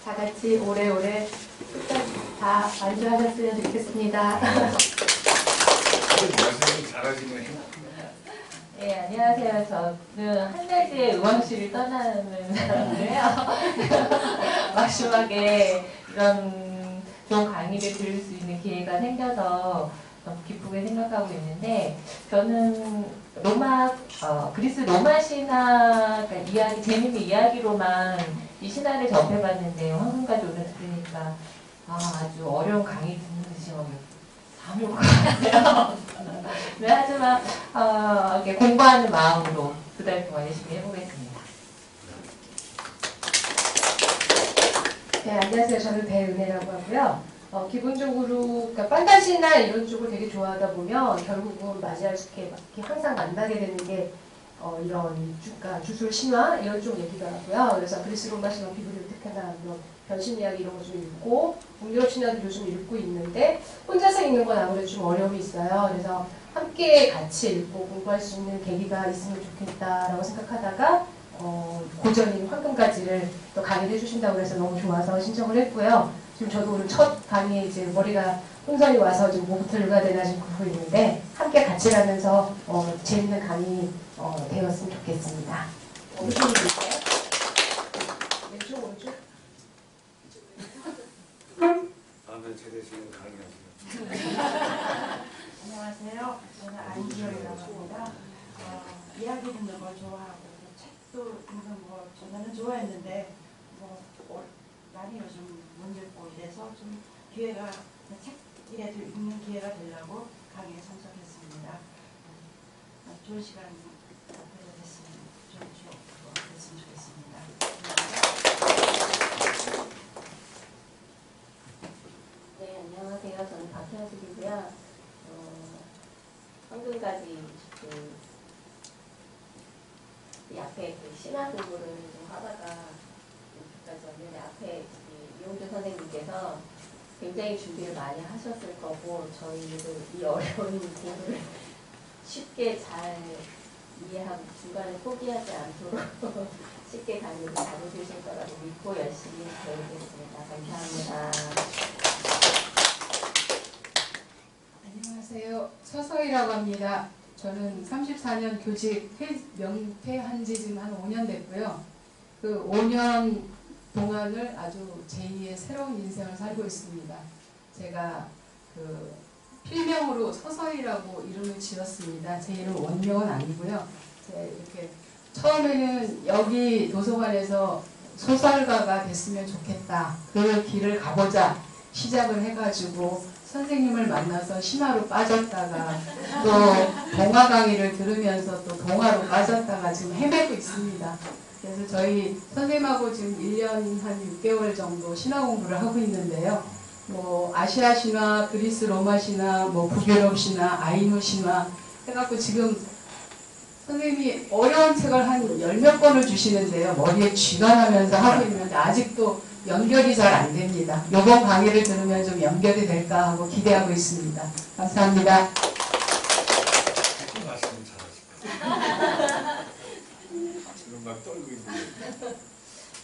다 같이 오래오래 끝까지 다 완주하셨으면 좋겠습니다. 말씀이 잘하시네요. 네, 안녕하세요. 저는 한 달 뒤에 의왕시를 떠나는 사람이에요. 마지막에 이런 좋은 강의를 들을 수 있는 기회가 생겨서 너무 기쁘게 생각하고 있는데 저는 그리스 로마 신화 그러니까 이야기, 재밌는 이야기로만 이 신화를 접해봤는데 황금까지 오늘 들으니까 아주 어려운 강의 듣는 듯이 사무것 같아요. 네, 하지만 이렇게 공부하는 마음으로 두 달 동안 열심히 해보겠습니다. 네, 안녕하세요. 저는 배은혜라고 하고요. 기본적으로 그러니까 판타지나 이런 쪽을 되게 좋아하다 보면 결국은 맞이할수있게 항상 만나게 되는 게 이런 주술 신화 이런 쪽 얘기더라고요. 그래서 그리스 로마 신화 비브리오 특히나 변신 이야기 이런 거 좀 읽고 북유럽 신화도 요즘 읽고 있는데 혼자서 읽는 건 아무래도 좀 어려움이 있어요. 그래서 함께 같이 읽고 공부할 수 있는 계기가 있으면 좋겠다라고 생각하다가 고전인 황금가지를 또 강의를 해주신다고 해서 너무 좋아서 신청을 했고요. 지금 저도 오늘 첫 강의에 이제 머리가 혼선이 와서 지금 뭐부터 읽어야 되나 지금 굽고 있는데 함께 같이 가면서 재밌는 강의 되었으면 좋겠습니다. 어느 쪽이 될까요? 왼쪽, 오른쪽? 다음에 제대시는 강의하시면. 안녕하세요. 저는 안지영이라고 합니다. 이야기 듣는 걸 좋아하고 책도 읽는 걸 전에는 좋아했는데 많이 요즘 못 읽고 이래서 좀 기회가 책이라도 읽는 기회가 되려고 강의에 참석했습니다. 좋은 시간 됐으면 좋겠습니다. 네, 안녕하세요. 저는 박현숙이고요. 황금까지 이 앞에 신화 공부를 좀 하다가 여기까지 왔는데 앞에 이용주 선생님께서 굉장히 준비를 많이 하셨을 거고 저희도 이 어려운 공부를 쉽게 잘 이해하고 중간에 포기하지 않도록 쉽게 강의를 잘해주실 거라고 믿고 열심히 배우겠습니다. 감사합니다. 안녕하세요. 서서희라고 합니다. 저는 34년 교직 명퇴한 지 지금 한 5년 됐고요. 그 5년 동안을 아주 제2의 새로운 인생을 살고 있습니다. 제가 그 필명으로 서서희라고 이름을 지었습니다. 제 이름 원명은 아니고요. 이렇게 처음에는 여기 도서관에서 소설가가 됐으면 좋겠다. 그 길을 가보자 시작을 해가지고 선생님을 만나서 신화로 빠졌다가 또 동화 강의를 들으면서 또 동화로 빠졌다가 지금 헤매고 있습니다. 그래서 저희 선생님하고 지금 1년 한 6개월 정도 신화 공부를 하고 있는데요. 뭐 아시아 신화, 그리스 로마 신화, 뭐 북유럽 신화, 아이누 신화 해갖고 지금 선생님이 어려운 책을 한 10몇 권을 주시는데요. 머리에 쥐가 나면서 하고 있는데 아직도 연결이 잘 안 됩니다. 이번 강의를 들으면 좀 연결이 될까 하고 기대하고 있습니다. 감사합니다. 말씀 잘하시고. 지금 막 떨고 있는데.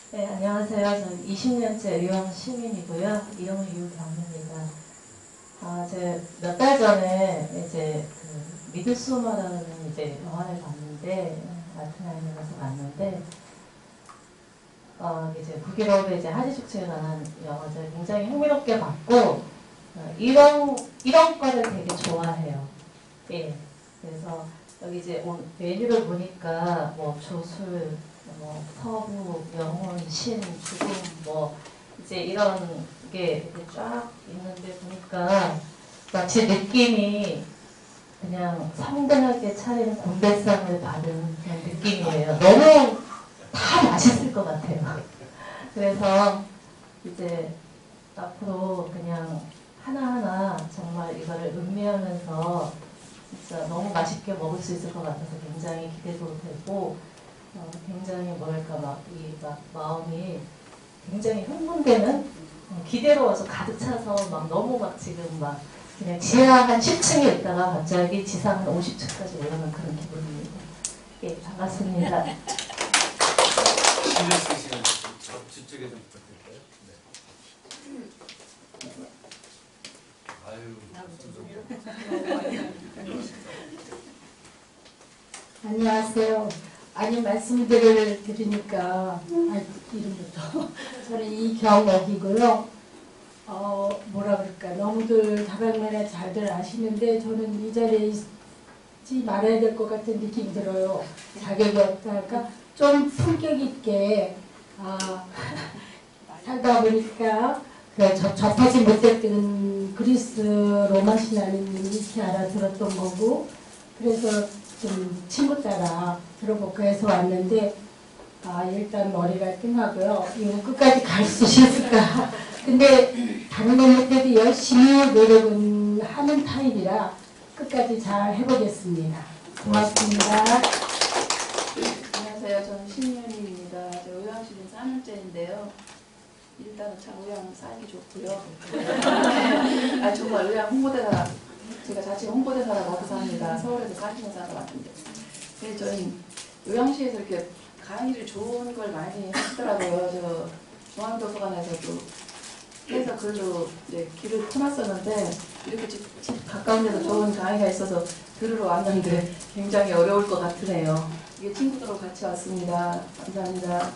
네, 안녕하세요. 저는 20년째 의왕 시민이고요. 이름은 유경입니다. 제가 몇 달 전에 이제 그 미드소마라는 이제 영화를 봤는데 아테나인에서 봤는데 이제 북유럽의 이제 하지 축제에 관한 영화를 굉장히 흥미롭게 봤고 이런 거를 되게 좋아해요. 예. 그래서 여기 이제 메뉴를 보니까 뭐 조술, 서부, 영혼, 신, 죽음 뭐 이제 이런 게 이렇게 쫙 있는데 보니까 마치 느낌이 그냥 성대하게 차린 공대상을 받은 그런 느낌이에요. 너무 다 맛있을 것 같아요. 그래서 이제 앞으로 그냥 하나하나 정말 이거를 음미하면서 진짜 너무 맛있게 먹을 수 있을 것 같아서 굉장히 기대도 되고 굉장히 뭐랄까 마음이 굉장히 흥분되는 기대로워서 가득 차서 막 너무 막 지금 막 그냥 지하 한 10층에 있다가 갑자기 지상 한 50층까지 올라간 그런 기분입니다. 예, 반갑습니다. 신뢰 씨는 저쪽에 좀 부탁드릴까요? 네. 안녕하세요. 아니 말씀들을 들으니까 이름부터 저는 이경옥이고요. 뭐라 그럴까 너무들 다방면에 잘들 아시는데 저는 이 자리에 있지 말아야 될 것 같은 느낌이 들어요. 자격이 없다가 좀 품격 있게 살다 보니까 접하지 못했던 그리스 로마 신화는 이렇게 알아들었던 거고 그래서 좀 친구 따라 들어볼까 해서 왔는데 일단 머리가 띵하고요. 이거 끝까지 갈 수 있을까. 근데 다른 것 못해도 열심히 노력은 하는 타입이라 끝까지 잘 해보겠습니다. 고맙습니다. 안녕하세요. 저는 신윤희입니다. 저 의왕시는 4년째인데요. 일단은 참 의왕 살기 좋고요. 정말 의왕 홍보대사, 제가 자체 홍보대사라 나도 삽니다. 서울에서 40년 살아왔는데. 그래서 저는 의왕시에서 이렇게 강의를 좋은 걸 많이 하시더라고요. 저 중앙도서관에서도 그래서 글로 이제 길을 터놨었는데 이렇게 집 가까운 데서 좋은 강의가 있어서 들으러 왔는데 굉장히 어려울 것 같으네요. 이게 친구들하고 같이 왔습니다. 감사합니다.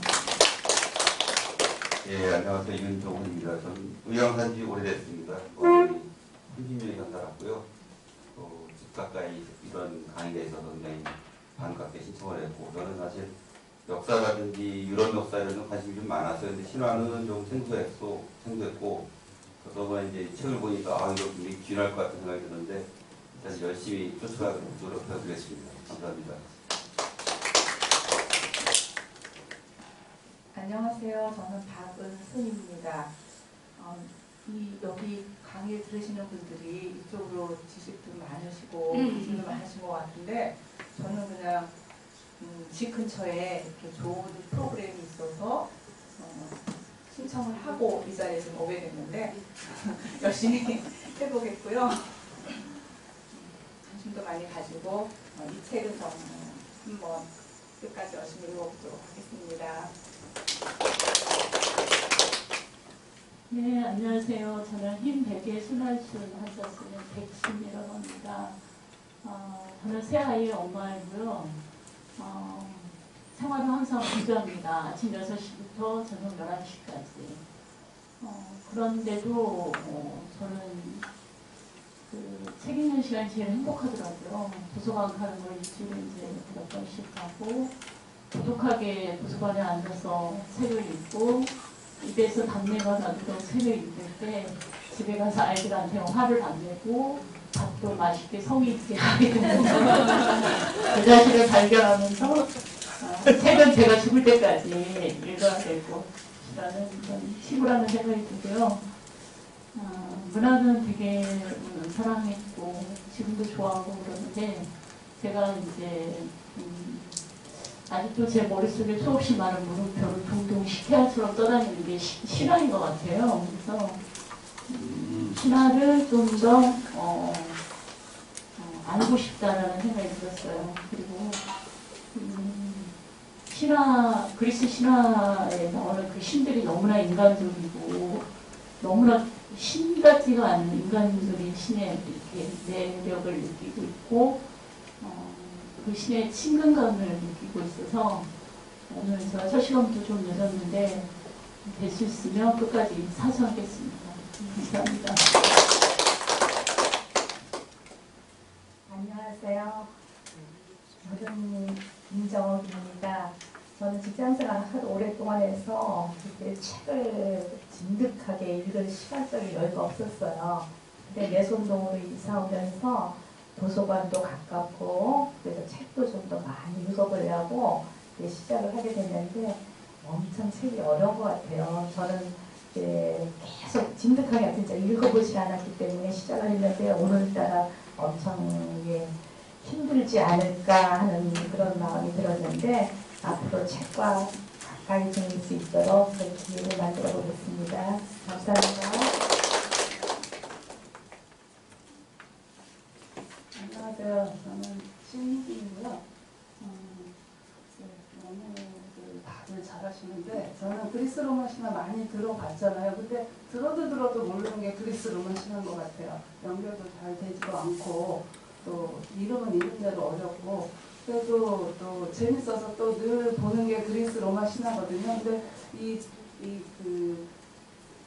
예, 안녕하세요. 윤종훈입니다. 저는 의왕 산지 오래됐습니다. 30년이 간 살았고요. 또 집 가까이 이런 강의가 있어서 굉장히 반갑게 신청을 했고 저는 사실 역사라든지 유럽 역사 이런 데 관심이 좀 많았어요. 근데 신화는 좀 생소했고 그러다 이제 책을 보니까 이거 굉장히 귀할 것 같은 생각이 드는데 일단 열심히 쫓아가도록 노력하겠습니다. 감사합니다. 안녕하세요. 저는 박은순입니다. 여기 강의 들으시는 분들이 이쪽으로 지식도 많으시고 기술도 많으신 것 같은데 저는 그냥 집 근처에 이렇게 좋은 프로그램이 있어서 신청을 하고 이 자리에 좀 오게 됐는데 열심히 해보겠고요. 관심도 많이 가지고 이 책은 한번 끝까지 열심히 읽어보도록 하겠습니다. 네, 안녕하세요. 저는 흰베개 순환순 환자 쓰는 백순이라고 합니다. 저는 세 아이의 엄마이고요. 생활은 항상 부자입니다. 아침 6시부터 저녁 11시까지. 그런데도 저는 책 읽는 시간이 제일 행복하더라고요. 도서관 가는 걸 일주일에 이제 몇 번씩 가고 고독하게 도서관에 앉아서 책을 읽고 입에서 담내가 나도록 책을 읽을 때 집에 가서 아이들한테 화를 안 내고 밥도 맛있게 성의 있게 하게 되면서 그 자신을 발견하면서 책은 제가 죽을 때까지 읽어야 되고 라는 그런 친구라는 생각이 들고요. 문학은 되게 사랑했고 지금도 좋아하고 그러는데 제가 이제 아직도 제 머릿속에 수없이 많은 물음표를 동동 식혜알처럼 떠다니는 게 신화인 것 같아요. 그래서 신화를 좀 더 알고 싶다라는 생각이 들었어요. 그리고 그리스 신화에 나오는 그 신들이 너무나 인간적이고 너무나 신 같지가 않은 인간들이 신의 이렇게 매력을 느끼고 있고 그 신의 친근감을 느끼고 있어서 오늘 제가 첫 시간부터 좀 늦었는데 될 수 있으면 끝까지 사수하겠습니다. 감사합니다. 안녕하세요. 저는 김정옥입니다. 저는 직장생활 하도 오랫동안 해서 이렇게 책을 진득하게 읽을 시간적인 여유가 없었어요. 근데 내손동으로 이사 오면서 도서관도 가깝고 그래서 책도 좀 더 많이 읽어보려고 시작을 하게 됐는데 엄청 책이 어려운 것 같아요. 저는 계속 진득하게 진짜 읽어보지 않았기 때문에 시작을 했는데 오늘따라 엄청 힘들지 않을까 하는 그런 마음이 들었는데 앞으로 책과 가까이 지낼 수 있도록 그런 기회를 만들어 보겠습니다. 감사합니다. 안녕하세요. 저는 신희이고요. 너무 다들 잘하시는데 저는 그리스 로마 신화 많이 들어봤잖아요. 근데 들어도 모르는 게 그리스 로마 신화인 것 같아요. 연결도 잘 되지도 않고 또 이름은 이름대로 어렵고 그래도 또 재밌어서 또 늘 보는 게 그리스 로마 신화거든요. 근데 그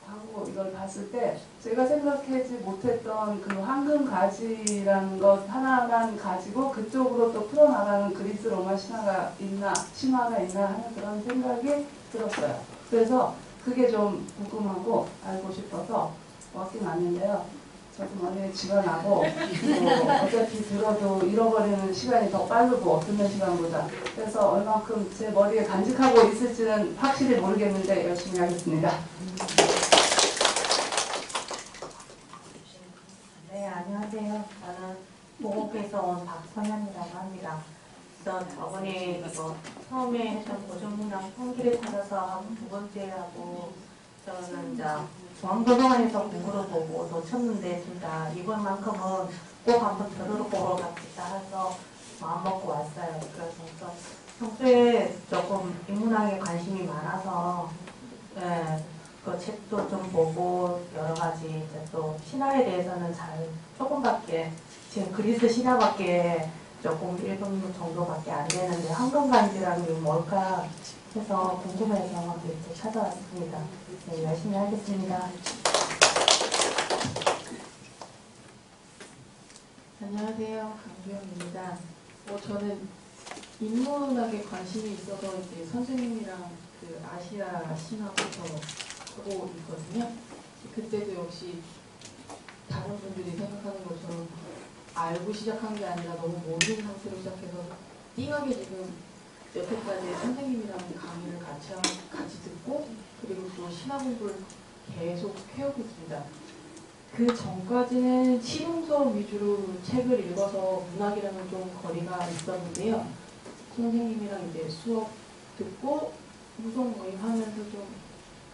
광고 이걸 봤을 때 제가 생각하지 못했던 그 황금 가지라는 것 하나만 가지고 그쪽으로 또 풀어나가는 그리스 로마 신화가 있나 하는 그런 생각이 들었어요. 그래서 그게 좀 궁금하고 알고 싶어서 왔긴 왔는데요. 저도 머리에 쥐가 나고 어차피 들어도 잃어버리는 시간이 더 빠르고 듣는 시간보다. 그래서 얼만큼 제 머리에 간직하고 있을지는 확실히 모르겠는데 열심히 하겠습니다. 네, 안녕하세요. 저는 모국에서 온 박선현이라고 합니다. 그래서 저번에 처음에 했던 고전문학 성기를 찾아서 두 번째 하고 저는 이제 중앙도서관에서 공부를 보고 놓쳤는데 진짜 이번만큼은 꼭 한번 들어보러 갑시다 해서 마음 먹고 왔어요. 그래서 평소에 조금 인문학에 관심이 많아서 그 책도 좀 보고 여러 가지 이제 또 신화에 대해서는 잘 조금밖에 지금 그리스 신화밖에 조금 읽은 정도밖에 안 되는데 황금간지라는 게 뭘까 해서 궁금해서 이렇게 찾아왔습니다. 네, 열심히 하겠습니다. 안녕하세요. 강주영입니다. 저는 인문학에 관심이 있어서 이제 선생님이랑 그 아시아 신화부터 하고 있거든요. 그때도 역시 다른 분들이 생각하는 것처럼 알고 시작한 게 아니라 너무 모르는 상태로 시작해서 띵하게 지금 여태까지 선생님이랑 강의를 같이 듣고 그리고 또 신화 공부를 계속 해오고 있습니다. 그 전까지는 실용수업 위주로 책을 읽어서 문학이랑은 좀 거리가 있었는데요. 선생님이랑 이제 수업 듣고 후속 모임하면서 좀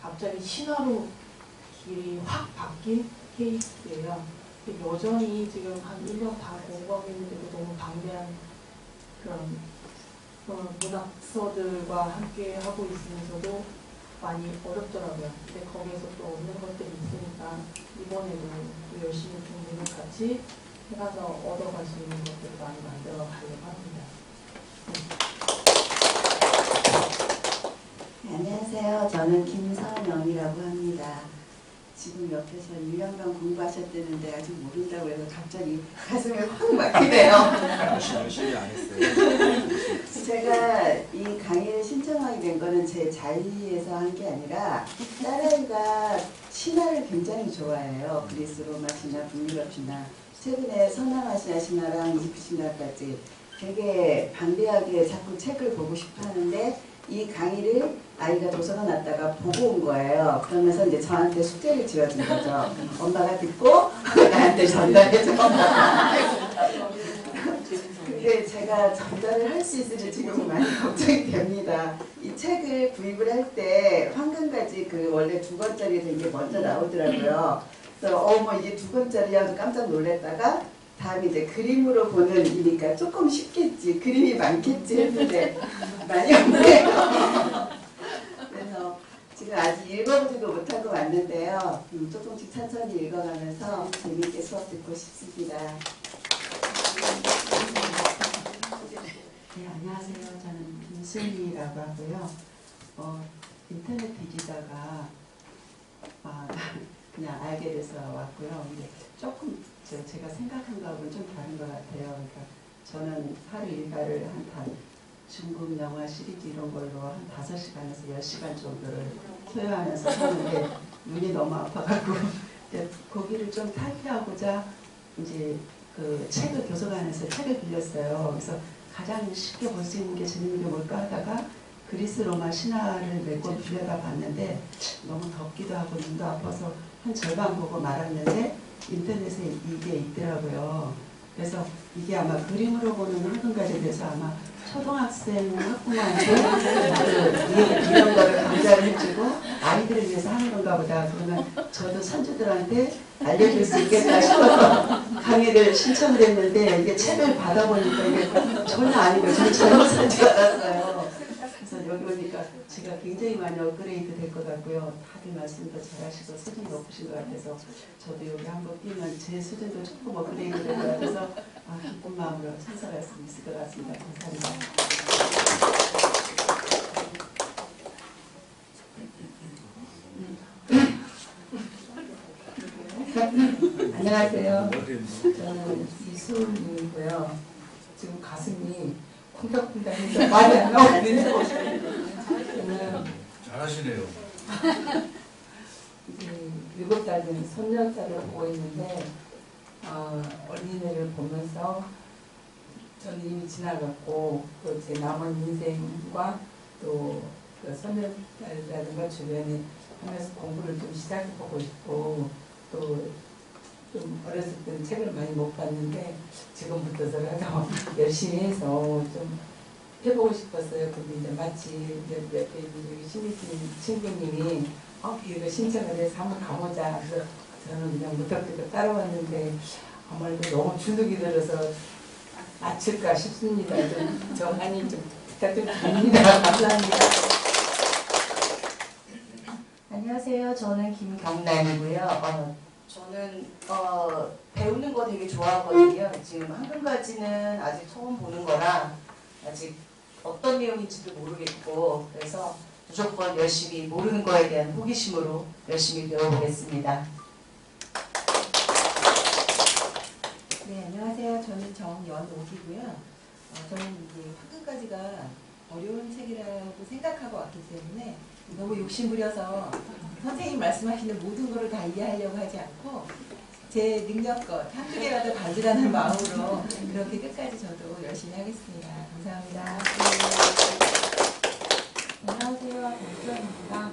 갑자기 신화로 길이 확 바뀐 케이스예요. 여전히 지금 한 1년 반 공부하고 있는데도 너무 방대한 그런 문학서들과 함께 하고 있으면서도 많이 어렵더라고요. 근데 거기에서 또 얻는 것들이 있으니까 이번에도 또 열심히 공부를 같이 해가서 얻어갈 수 있는 것들을 많이 만들어 가려고 합니다. 네, 안녕하세요. 저는 김선영이라고 합니다. 지금 옆에서 1년간 공부하셨다는데 아직 모른다고 해서 갑자기 가슴이 확 막히네요. 열심히 안 했어요. 제가 이 강의를 신청하게 된 거는 제 자의에서 한 게 아니라 딸아이가 신화를 굉장히 좋아해요. 그리스 로마 신화, 북유럽 신화. 최근에 서남아시아 신화랑 이집트 신화까지 되게 방대하게 자꾸 책을 보고 싶어 하는데 이 강의를 아이가 도서관 왔다가 보고 온 거예요. 그러면서 이제 저한테 숙제를 지어준 거죠. 엄마가 듣고 나한테 전달해줘. 근데 제가 전달을 할 수 있을지 지금 많이 걱정이 됩니다. 이 책을 구입을 할 때 황금가지 그 원래 2권짜리에서 이게 먼저 나오더라고요. 그래서 이게 2권짜리야 깜짝 놀랐다가 다음에 이제 그림으로 보는 이니까 조금 쉽겠지, 그림이 많겠지 했는데 많이 없네요. 그래서 지금 아직 읽어보지도 못하고 왔는데요. 조금씩 천천히 읽어가면서 재미있게 수업 듣고 싶습니다. 네, 안녕하세요. 저는 김슬미라고 하고요. 인터넷 뒤지다가 그냥 알게 돼서 왔고요. 근데 조금 제가 생각한 거하고는 좀 다른 것 같아요. 그러니까 저는 하루 일과를 한 중국 영화 시리즈 이런 걸로 한 5시간에서 10시간 정도를 소요하면서 하는데 눈이 너무 아파가지고 거기를 좀 탈피하고자 이제 그 책을 도서관에서 책을 빌렸어요. 그래서 가장 쉽게 볼 수 있는 게 재밌는 게 뭘까 하다가 그리스 로마 신화를 몇 권 빌려다 봤는데 너무 덥기도 하고 눈도 아파서 한 절반 보고 말았는데 인터넷에 이게 있더라고요. 그래서 이게 아마 그림으로 보는 황금가지에 대해서 아마 초등학생 학부모한테 이런 거를 강좌를 해주고 아이들을 위해서 하는 건가 보다. 그러면 저도 선주들한테 알려줄 수 있겠다 싶어서 강의를 신청을 했는데 이게 책을 받아보니까 이게 전혀 아니고 저는 잘못 산 줄 알았어요. 그래서 여기 오니까 제가 굉장히 많이 업그레이드 될 것 같고요. 다들 말씀도 잘하시고 수준 높으신 것 같아서 저도 여기 한번 뛰면 제 수준도 조금 업그레이드 될 것 같아서 기쁜 마음으로 참석할 수 있을 것 같습니다. 감사합니다. 안녕하세요. 저는 이수은이고요. 지금 가슴이 쿵닥쿵닥해서 말이 안 나오는데 저는 잘하시네요. 7살 된 손녀딸을 보고 있는데 어린이를 보면서 저는 이미 지나갔고 또 제 남은 인생과 또 그 손녀딸이라든가 주변에 하면서 공부를 좀 시작해보고 싶고 또 좀 어렸을 때는 책을 많이 못 봤는데 지금부터서라도 열심히 해서 좀 해보고 싶었어요. 근데 이제 마치 옆에 신입생 친구님이 이거 신청을 해서 한번 가보자. 그래서 저는 그냥 무턱대고 따라왔는데 아무래도 너무 주눅이 들어서 맞출까 싶습니다. 좀 정한이 좀 부탁 좀 드립니다. 감사합니다. 안녕하세요. 저는 김경란이고요. 저는 배우는 거 되게 좋아하거든요. 지금 한금까지는 아직 처음 보는 거라 아직 어떤 내용인지도 모르겠고 그래서 무조건 열심히 모르는 거에 대한 호기심으로 열심히 배워보겠습니다. 네, 안녕하세요. 저는 정연옥이고요. 저는 이제 황금까지가 어려운 책이라고 생각하고 왔기 때문에 너무 욕심부려서 선생님 말씀하시는 모든 것을 다 이해하려고 하지 않고 제 능력껏 한두 개라도 가져가는 마음으로 그렇게 끝까지 저도 열심히 하겠습니다. 감사합니다. 안녕하세요. 정수연입니다.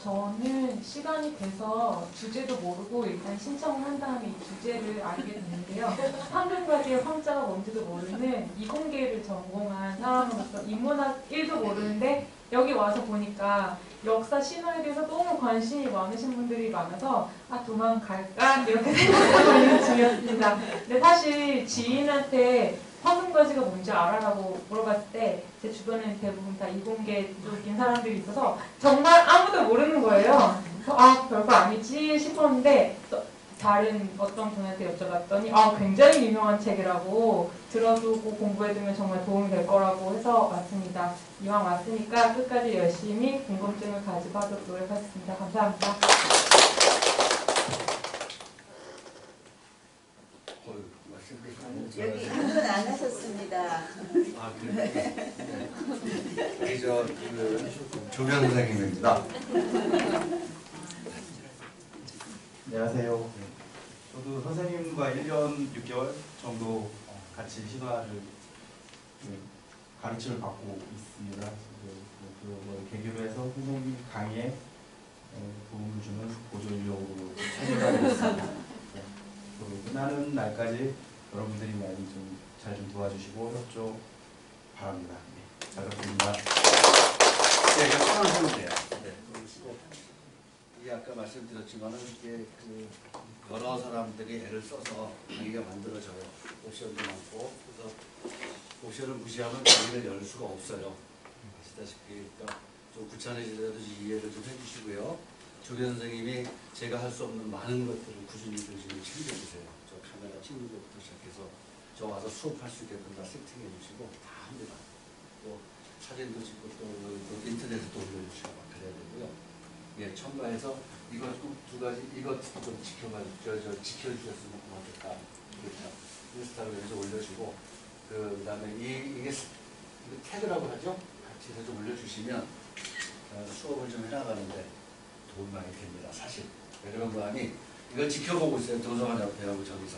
저는 시간이 돼서 주제도 모르고 일단 신청을 한 다음에 이 주제를 알게 됐는데요. 황금가지의 황자가 뭔지도 모르는 이공계를 전공한 사람으로서 인문학 1도 모르는데 여기 와서 보니까 역사 신화에 대해서 너무 관심이 많으신 분들이 많아서 도망갈까? 이렇게 생각하고 있는 중이었습니다. 근데 사실 지인한테 황금가지가 뭔지 알아라고 물어봤을 때 제 주변에는 대부분 다 이공계 쪽인 사람들이 있어서 정말 아무도 모르는 거예요. 그래서 별거 아니지 싶었는데 다른 어떤 분한테 여쭤봤더니 굉장히 유명한 책이라고 들어두고 공부해두면 정말 도움이 될 거라고 해서 왔습니다. 이왕 왔으니까 끝까지 열심히 궁금증을 가지고 하도록 노력하겠습니다. 감사합니다. 여기 한분 안 하셨습니다. 그래요? 조변 선생님입니다. 안녕하세요. 저도 선생님과 1년 6개월 정도 같이 신화를 가르침을 받고 있습니다. 그걸 계기로 해서 선생님 강의에 도움을 주는 보조 인력으로 참여하고 있습니다. 끝나는 날까지 여러분들이 많이 좀 잘 좀 도와주시고 협조 바랍니다. 잘 부탁드립니다. 네, 이거 하면 돼요. 네, 그러시고 이게 아까 말씀드렸지만은 이게 여러 사람들이 애를 써서 강의가 만들어져요. 옵션도 많고 그래서 옵션을 무시하면 강의를 열 수가 없어요. 아시다시피 그러니까 좀 구차해지더라도 이해를 좀 해주시고요. 조교 선생님이 제가 할 수 없는 많은 것들을 꾸준히 챙겨주세요. 저 카메라 찍는 것부터 시작해서 저 와서 수업할 수 있게끔 다 세팅해 주시고 다 합니다. 또 사진도 찍고 또 인터넷에도 올려주시고 막 그래야 되고요. 예, 첨가해서 이거 두 가지 이것 좀 지켜주셨으면 고맙겠다. 그렇죠. 인스타그램에서 올려주고 그다음에 이게 태그라고 하죠. 같이 해서 좀 올려주시면 수업을 좀 해나가는데 도움이 많이 됩니다. 사실 여러분 마음이 이걸 지켜보고 있어요. 도서관협회하고 저기서.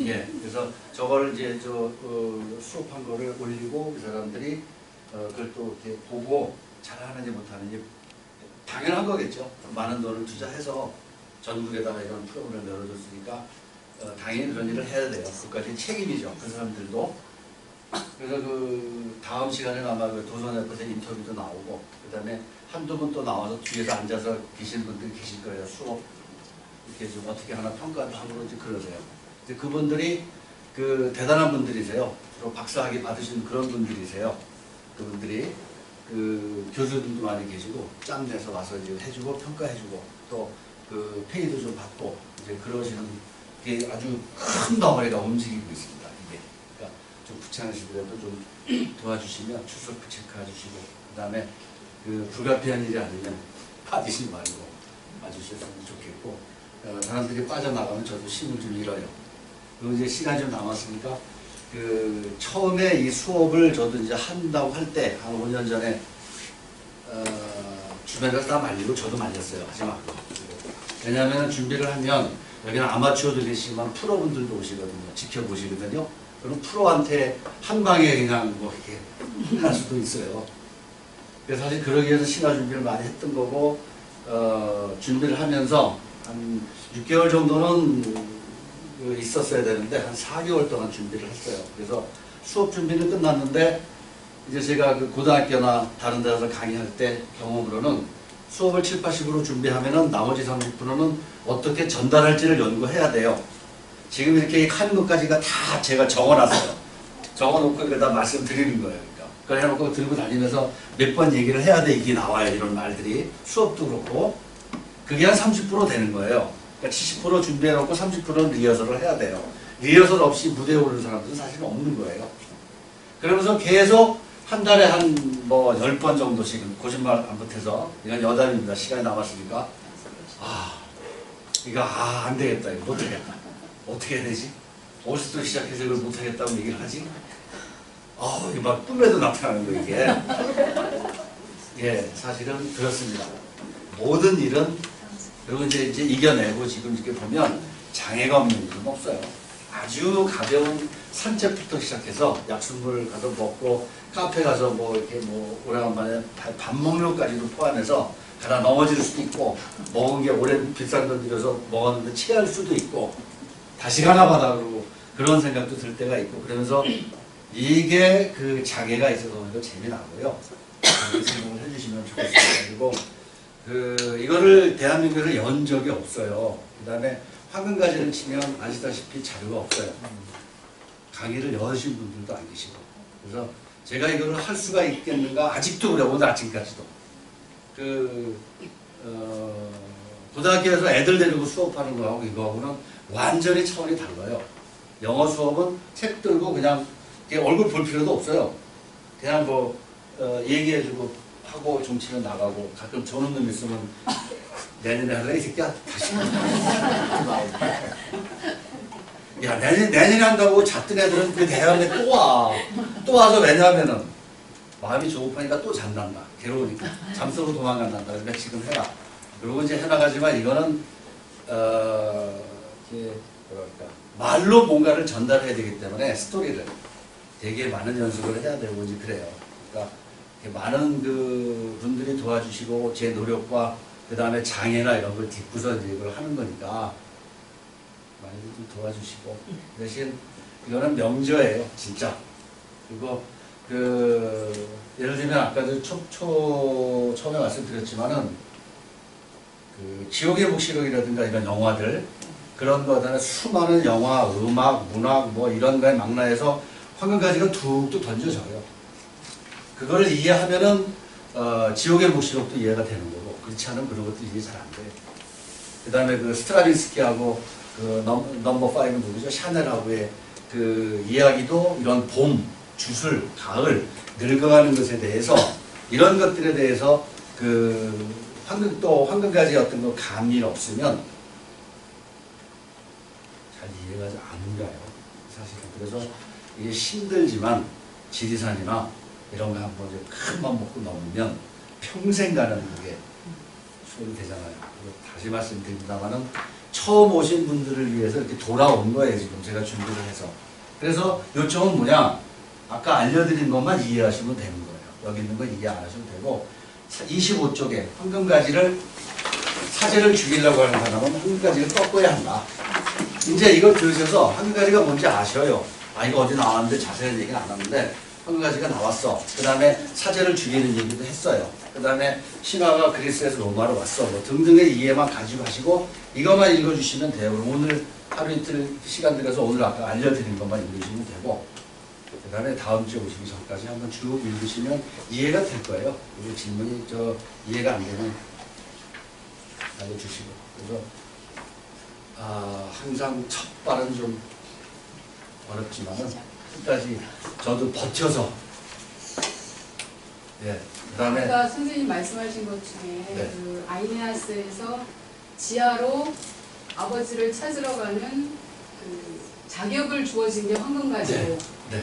예, 그래서 저걸 이제 수업한 거를 올리고 그 사람들이 그걸 또 이렇게 보고 잘하는지 못하는지 당연한 거겠죠. 많은 돈을 투자해서 전국에다가 이런 프로그램을 열어줬으니까 당연히 그런 일을 해야 돼요. 그까지 책임이죠. 그 사람들도. 그래서 그 다음 시간에 아마 그 도서관협회에서 인터뷰도 나오고 그 다음에 한두 분 또 나와서 뒤에서 앉아서 계신 분들이 계실 거예요. 수업 이렇게 좀 어떻게 하나 평가도 하고 그러세요. 이제 그분들이 그 대단한 분들이세요. 주로 박사학위 받으신 그런 분들이세요. 그분들이 그 교수들도 많이 계시고 짬 내서 와서 이제 해주고 평가해주고 또 그 페이도 좀 받고 이제 그러시는 게 아주 큰 덩어리가 움직이고 있습니다. 이게 그러니까 좀 귀찮으시더라도 좀 도와주시면 출석 체크해 주시고 그 다음에 그 불가피한 일이 아니면 빠지지 말고 와주셨으면 좋겠고 사람들이 빠져나가면 저도 힘을 좀 잃어요. 그리고 이제 시간이 좀 남았으니까 그 처음에 이 수업을 저도 이제 한다고 할 때 한 5년 전에 주변에서 다 말리고 저도 말렸어요. 하지 말고. 왜냐하면 준비를 하면 여기는 아마추어도 계시지만 프로분들도 오시거든요. 지켜보시거든요. 그럼 프로한테 한 방에 그냥 뭐 이렇게 할 수도 있어요. 그래서 사실 그러기 위해서 신화 준비를 많이 했던 거고 준비를 하면서 한 6개월 정도는 있었어야 되는데 한 4개월 동안 준비를 했어요. 그래서 수업 준비는 끝났는데 이제 제가 그 고등학교나 다른 데서 강의할 때 경험으로는 수업을 7, 80으로 준비하면은 나머지 30%는 어떻게 전달할지를 연구해야 돼요. 지금 이렇게 하는 것까지가 다 제가 적어놨어요. 적어놓고 그러다 말씀드리는 거예요. 그러니까 그걸 해놓고 들고 다니면서 몇 번 얘기를 해야 돼. 이게 나와요. 이런 말들이. 수업도 그렇고 그게 한 30% 되는 거예요. 그러니까 70% 준비해놓고 30%는 리허설을 해야 돼요. 리허설 없이 무대에 오르는 사람들은 사실 없는 거예요. 그러면서 계속 한 달에 한 뭐 10번 정도씩 거짓말 안 못해서 이건 여담입니다. 시간이 남았으니까 이거 안 되겠다. 이거 못하겠다. 어떻게 해야 되지? 어디서 시작해서 이걸 못하겠다고 얘기를 하지? 이게 막 꿈에도 나타나는 거 이게. 예, 사실은 그렇습니다. 모든 일은 그리고 이제 이겨내고 지금 이렇게 보면 장애가 없는 일은 없어요. 아주 가벼운 산책부터 시작해서 약수물 가서 먹고 카페 가서 뭐 이렇게 뭐 오래간만에 밥 먹는 것까지도 포함해서 가다 넘어질 수도 있고 먹은 게 오래 비싼 돈 들여서 먹었는데 체할 수도 있고 다시 가나 보다 그러고 그런 생각도 들 때가 있고 그러면서 이게 그 장애가 있어서 오히려 재미나고요. 그렇게 생각을 해주시면 좋겠습니다. 그리고 이거를 대한민국에서 연 적이 없어요. 그 다음에 황금가지를 치면 아시다시피 자료가 없어요. 강의를 여신 분들도 안 계시고. 그래서 제가 이거를 할 수가 있겠는가 아직도 그래. 오늘 아침까지도. 고등학교에서 애들 데리고 수업하는 거하고 이거하고는 완전히 차원이 달라요. 영어 수업은 책 들고 그냥 얼굴 볼 필요도 없어요. 그냥 뭐 얘기해주고 하고 정치는 나가고 가끔 저는 놈 있으면 내년에 할래 이 새끼야 다시 야 내년에 한다고 잤던 애들은 그 대학에 또 와서 왜냐하면은 마음이 조급하니까 또 잔단다 괴로우니까 잠수로 도망간단다 그러니까 지금 해라 그리고 이제 해나가지만 이거는 이게 뭐랄까 말로 뭔가를 전달해야 되기 때문에 스토리를 되게 많은 연습을 해야 되고 이제 그래요. 그러니까 많은 그 분들이 도와주시고 제 노력과 그 다음에 장애나 이런 걸 딛고서 이제 이걸 하는 거니까 많이 좀 도와주시고 대신 이거는 명저예요 진짜. 그리고 예를 들면 아까도 처음에 말씀드렸지만은 지옥의 묵시록이라든가 이런 영화들 그런 거다가 수많은 영화, 음악, 문학 뭐 이런 거에 망라해서 황금가지가 툭툭 던져져요. 그걸 이해하면은 지옥의 묵시록도 이해가 되는 거고 그렇지 않으면 그런 것도 이해 잘 안 돼요. 그 다음에 그 스트라빈스키하고 그 넘버 5 누구죠? 샤넬하고의 그 이야기도 이런 봄, 주술, 가을 늙어가는 것에 대해서 이런 것들에 대해서 황금가지 어떤 거 감이 없으면 잘 이해가 안 가요. 사실은. 그래서 이게 힘들지만 지리산이나 이런 거 한번 큰 맘 먹고 넘으면 평생 가는 그게 수업이 되잖아요. 그리고 다시 말씀드립니다만은 처음 오신 분들을 위해서 이렇게 돌아온 거예요. 지금 제가 준비를 해서. 그래서 요점은 뭐냐? 아까 알려드린 것만 이해하시면 되는 거예요. 여기 있는 거 이해 안 하셔도 되고 25쪽에 황금가지를 사제를 죽이려고 하는 사람은 황금가지를 꺾어야 한다. 이제 이걸 들으셔서 황금가지가 뭔지 아셔요. 아 이거 어디 나왔는데 자세한 얘기는 안 하는데 황금가지가 나왔어. 그 다음에 사제를 죽이는 얘기도 했어요. 그 다음에 신화가 그리스에서 로마로 왔어. 뭐 등등의 이해만 가지고 하시고 이것만 읽어주시면 돼요. 그럼 오늘 하루 이틀 시간 들여서 오늘 아까 알려드린 것만 읽으시면 되고 그 다음에 다음 주에 오시기 전까지 한번 쭉 읽으시면 이해가 될 거예요. 그리고 질문이 이해가 안 되면 알려주시고. 그래서 항상 첫 발은 좀 어렵지만은 끝까지 저도 버텨서 그다음에 아까 선생님 말씀하신 것 중에 그 아이네아스에서 지하로 아버지를 찾으러 가는 그 자격을 주어진 게 황금가지고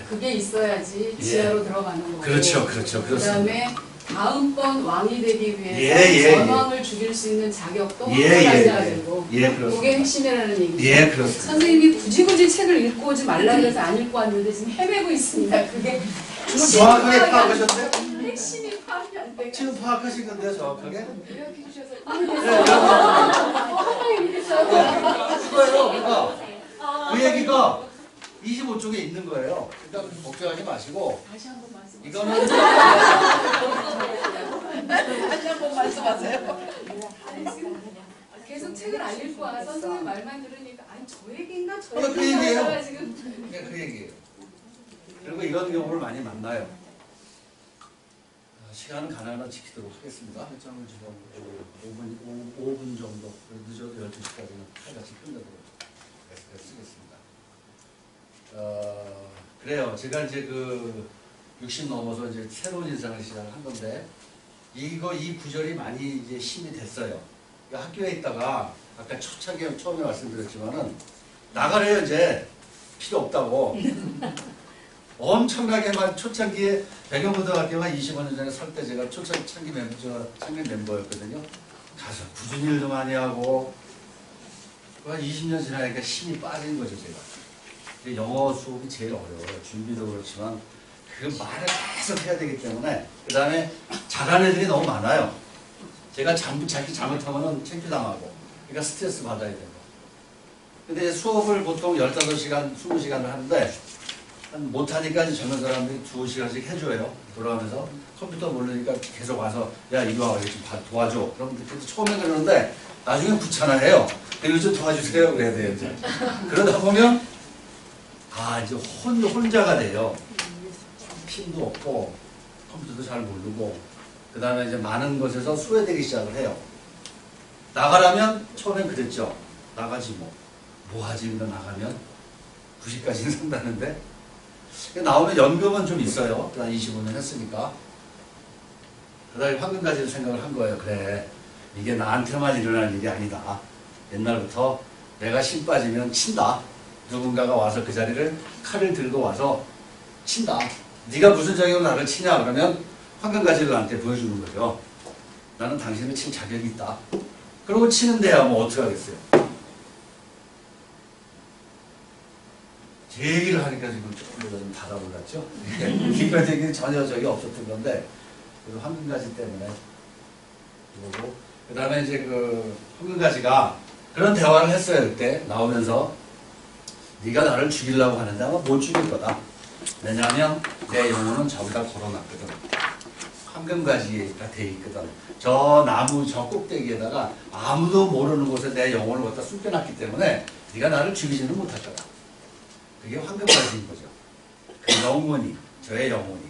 그게 있어야지 지하로 들어가는 거고 그렇죠. 그렇습니다. 그다음에 다음번 왕이 되기 위해서 전왕을 죽일 수 있는 자격도 황금가지가 되고 그게 핵심이라는 얘기죠. 그렇습니다. 선생님이 굳이 책을 읽고 오지 말라 그래서 안 읽고 왔는데 지금 헤매고 있습니다. 그게 정확하게 파악하셨어요? 핵심이 파악이 안 돼. 지금 파악하신 건데요, 정확하게? 요약해 주셔서 그거예요. 그러니까 그 얘기가 25쪽에 있는 거예요. 그러니까 걱정하지 마시고 다시 한 번 말씀. 이거는 다시 한 번 말씀하세요. 계속 책을 안 읽고 와 선생님 말만 들으니까 아니 저 얘기인가 저 그 얘기예요. 얘기인가 지금 그 얘기예요. 그리고 이런 경우를 많이 만나요. 시간은 가능한 지키도록 하겠습니다. 일정을 지금 5분 정도 늦어도 12시까지는 칼같이 끝내도록 쓰겠습니다. 그래요. 제가 이제 60 넘어서 이제 새로운 인생을 시작한 건데 이 구절이 많이 이제 힘이 됐어요. 학교에 있다가 아까 초창기에 처음에 말씀드렸지만은 나가래요. 이제 필요 없다고. 엄청나게 막 초창기에 백연고등학교가 25년 전에 설 때 제가 초창기 멤버였거든요. 가서 굳은 일도 많이 하고 20년 지나니까 힘이 빠진 거죠. 제가 영어 수업이 제일 어려워요. 준비도 그렇지만 그 말을 계속 해야 되기 때문에 그 다음에 잘하는 애들이 너무 많아요. 제가 자기 잘못하면 창피당하고 그러니까 스트레스 받아야 되고. 근데 수업을 보통 15시간, 20시간을 하는데 못하니까 젊은 사람들이 2시간씩 해줘요. 돌아가면서 컴퓨터 모르니까 계속 와서 야 이리 와 좀 도와줘. 그럼 처음에 그러는데 나중에 귀찮아해요. 이거 좀 도와주세요 그래야 돼요. 이제. 그러다 보면 이제 혼자가 돼요. 힘도 없고 컴퓨터도 잘 모르고 그 다음에 이제 많은 것에서 소외되기 시작을 해요. 나가라면 처음엔 그랬죠. 나가지 뭐 하지 나가면 9시까지는 산다는데 나오면 연금은 좀 있어요. 그 25년 했으니까. 그 다음에 황금가지를 생각을 한 거예요. 그래 이게 나한테만 일어날 일이 아니다. 옛날부터 내가 신 빠지면 친다. 누군가가 와서 그 자리를 칼을 들고 와서 친다. 네가 무슨 자격으로 나를 치냐 그러면 황금가지를 나한테 보여주는 거죠. 나는 당신을 칠 자격이 있다. 그러고 치는데야 뭐 어떻게 하겠어요. 제 얘기를 하니까 지금 조금 좀 달아올랐죠. 이까지 얘기는 전혀 적이 없었던 건데 그래서 황금가지 때문에 그러고 그 다음에 이제 황금가지가 그런 대화를 했어요. 그때 나오면서 네가 나를 죽이려고 하는데 아마 못 죽일 거다. 왜냐하면 내 영혼은 저기다 걸어놨거든. 황금가지가 돼 있거든. 저 나무 저 꼭대기에다가 아무도 모르는 곳에 내 영혼을 갖다 숨겨놨기 때문에 네가 나를 죽이지는 못할 거다. 그게 황금가지인 거죠. 그 영혼이, 저의 영혼이.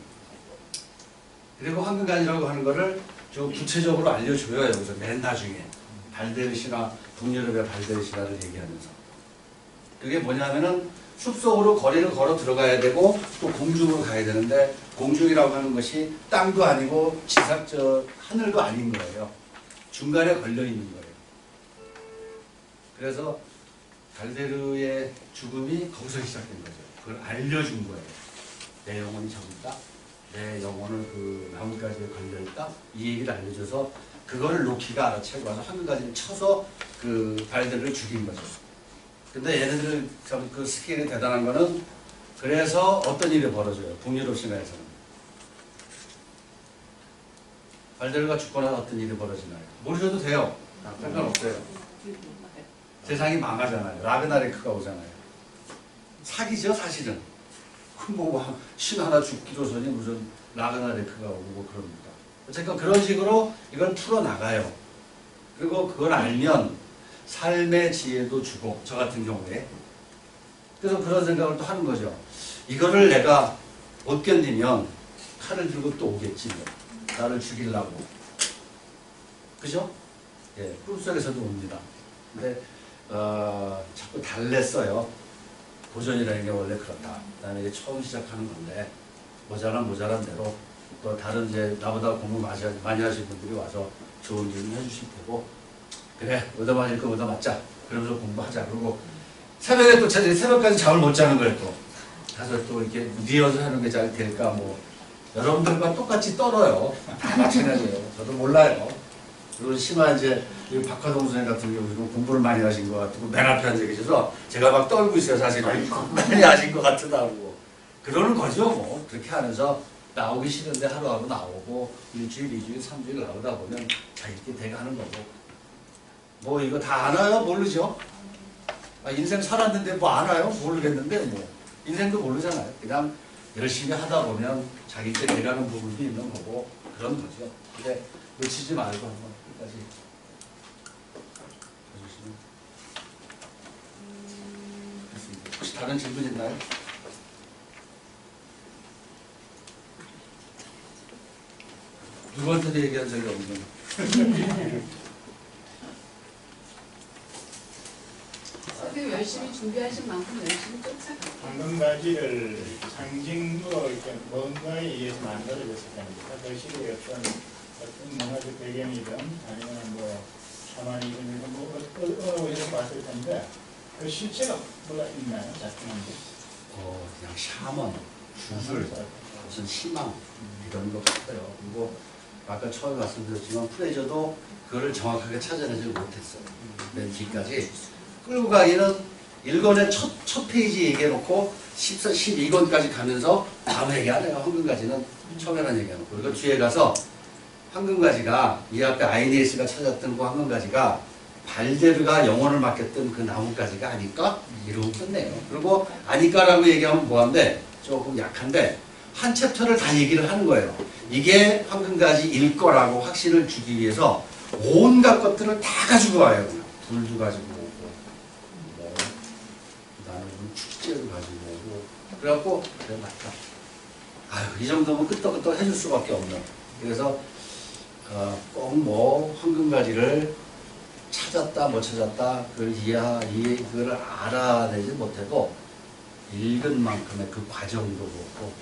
그리고 황금가지라고 하는 거를 좀 구체적으로 알려줘요. 여기서 맨 나중에 발데르 신화, 북유럽의 발데르 신화를 얘기하면서. 그게 뭐냐면은 숲속으로 거리를 걸어 들어가야 되고 또 공중으로 가야 되는데 공중이라고 하는 것이 땅도 아니고 하늘도 아닌 거예요. 중간에 걸려 있는 거예요. 그래서 발데르의 죽음이 거기서 시작된 거죠. 그걸 알려준 거예요. 내 영혼이 저기 있다. 내 영혼은 그 나뭇가지에 걸려있다. 이 얘기를 알려줘서 그거를 로키가 알아채고 와서 한글가지를 쳐서 그 발들을 죽인 거죠. 근데 얘네들 참 그 스케일이 대단한 거는 그래서 어떤 일이 벌어져요. 북유럽 신화에서는. 발데르가 죽고 나서 어떤 일이 벌어지나요? 모르셔도 돼요. 상관없어요. 세상이 망하잖아요. 라그나레크가 오잖아요. 사기죠 사실은. 신 하나 죽기로서니 무슨 라그나레크가 오고 뭐 그럽니다. 어쨌건 그런 식으로 이걸 풀어나가요. 그리고 그걸 알면 삶의 지혜도 주고 저 같은 경우에 그래서 그런 생각을 또 하는 거죠. 이거를 내가 못 견디면 칼을 들고 또 오겠지 뭐. 나를 죽이려고. 그죠? 예, 꿈속에서도 옵니다. 근데 자꾸 달랬어요. 도전이라는 게 원래 그렇다. 나는 이게 처음 시작하는 건데 모자란 대로 또 다른 이제 나보다 공부 많이 하신 분들이 와서 좋은 얘기 해주실 테고 그래 얻어맞을 거 얻어맞자. 그러면서 공부하자. 그러고 새벽에 또 새벽까지 잠을 못 자는 거예요 또. 가서 또 이렇게 리허설 하는 게 잘 될까 뭐 여러분들과 똑같이 떨어요. 다 마찬가지예요. 저도 몰라요. 그리고 심한 이제 박화동 선생님 같은 경우는 공부를 많이 하신 것 같고 맨 앞에 앉아 계셔서 제가 막 떨고 있어요. 사실은 많이 하신 것 같다고 그러는 거죠. 뭐 그렇게 하면서 나오기 싫은데 하루하루 나오고 일주일, 2주일, 3주일 나오다 보면 자기끼리 돼가는 거고 뭐 이거 다 알아요? 모르죠? 인생 살았는데 뭐 알아요? 모르겠는데 뭐 인생도 모르잖아요. 그냥 열심히 하다 보면 자기끼리 돼가는 부분도 있는 거고 그런 거죠. 근데 놓치지 말고 한번 끝까지 해주시면 됐습니다. 혹시 다른 질문 있나요? 누구한테도 얘기한 적이 없는 선생님 열심히 준비하신 만큼 열심히 쫓아가요. 황금가지를 상징으로 이렇게 뭔가에 의해서 만들어졌을 겁니다. 그 시대에 어떤 문화적 배경이든 아니면 뭐 샤머니즘 뭐 이런 봤을 텐데 그 실체가 뭐가 있나요? 작품한테? 그냥 샤먼, 주술, 무슨 희망 이런 것 같아요. 그리고 아까 처음에 말씀드렸지만 프레저도 그거를 정확하게 찾아내지 못했어요. 맨 뒤까지 끌고 가기는 1권의 첫 페이지 얘기해놓고 12권까지 가면서 다음 얘기 안 해요. 황금가지는 처음에만 얘기해놓고 그리고 뒤에 가서 황금가지가 이 앞에 아이니에스가 찾았던 그 황금가지가 발데르가 영혼을 맡겼던 그 나뭇가지가 아닐까? 이러고 끝내요. 그리고 아닐까라고 얘기하면 뭐한데 조금 약한데 한 챕터를 다 얘기를 하는 거예요. 이게 황금가지일 거라고 확신을 주기 위해서 온갖 것들을 다 가지고 와요. 불도 가지고 오고 뭐 그다음에 축제를 가지고 오고 그래갖고 그래 맞다. 아유 이 정도면 끄떡끄떡 해줄 수밖에 없는. 그래서 꼭 뭐 황금가지를 찾았다 못 찾았다 그걸 알아내지 못해도 읽은 만큼의 그 과정도 그렇고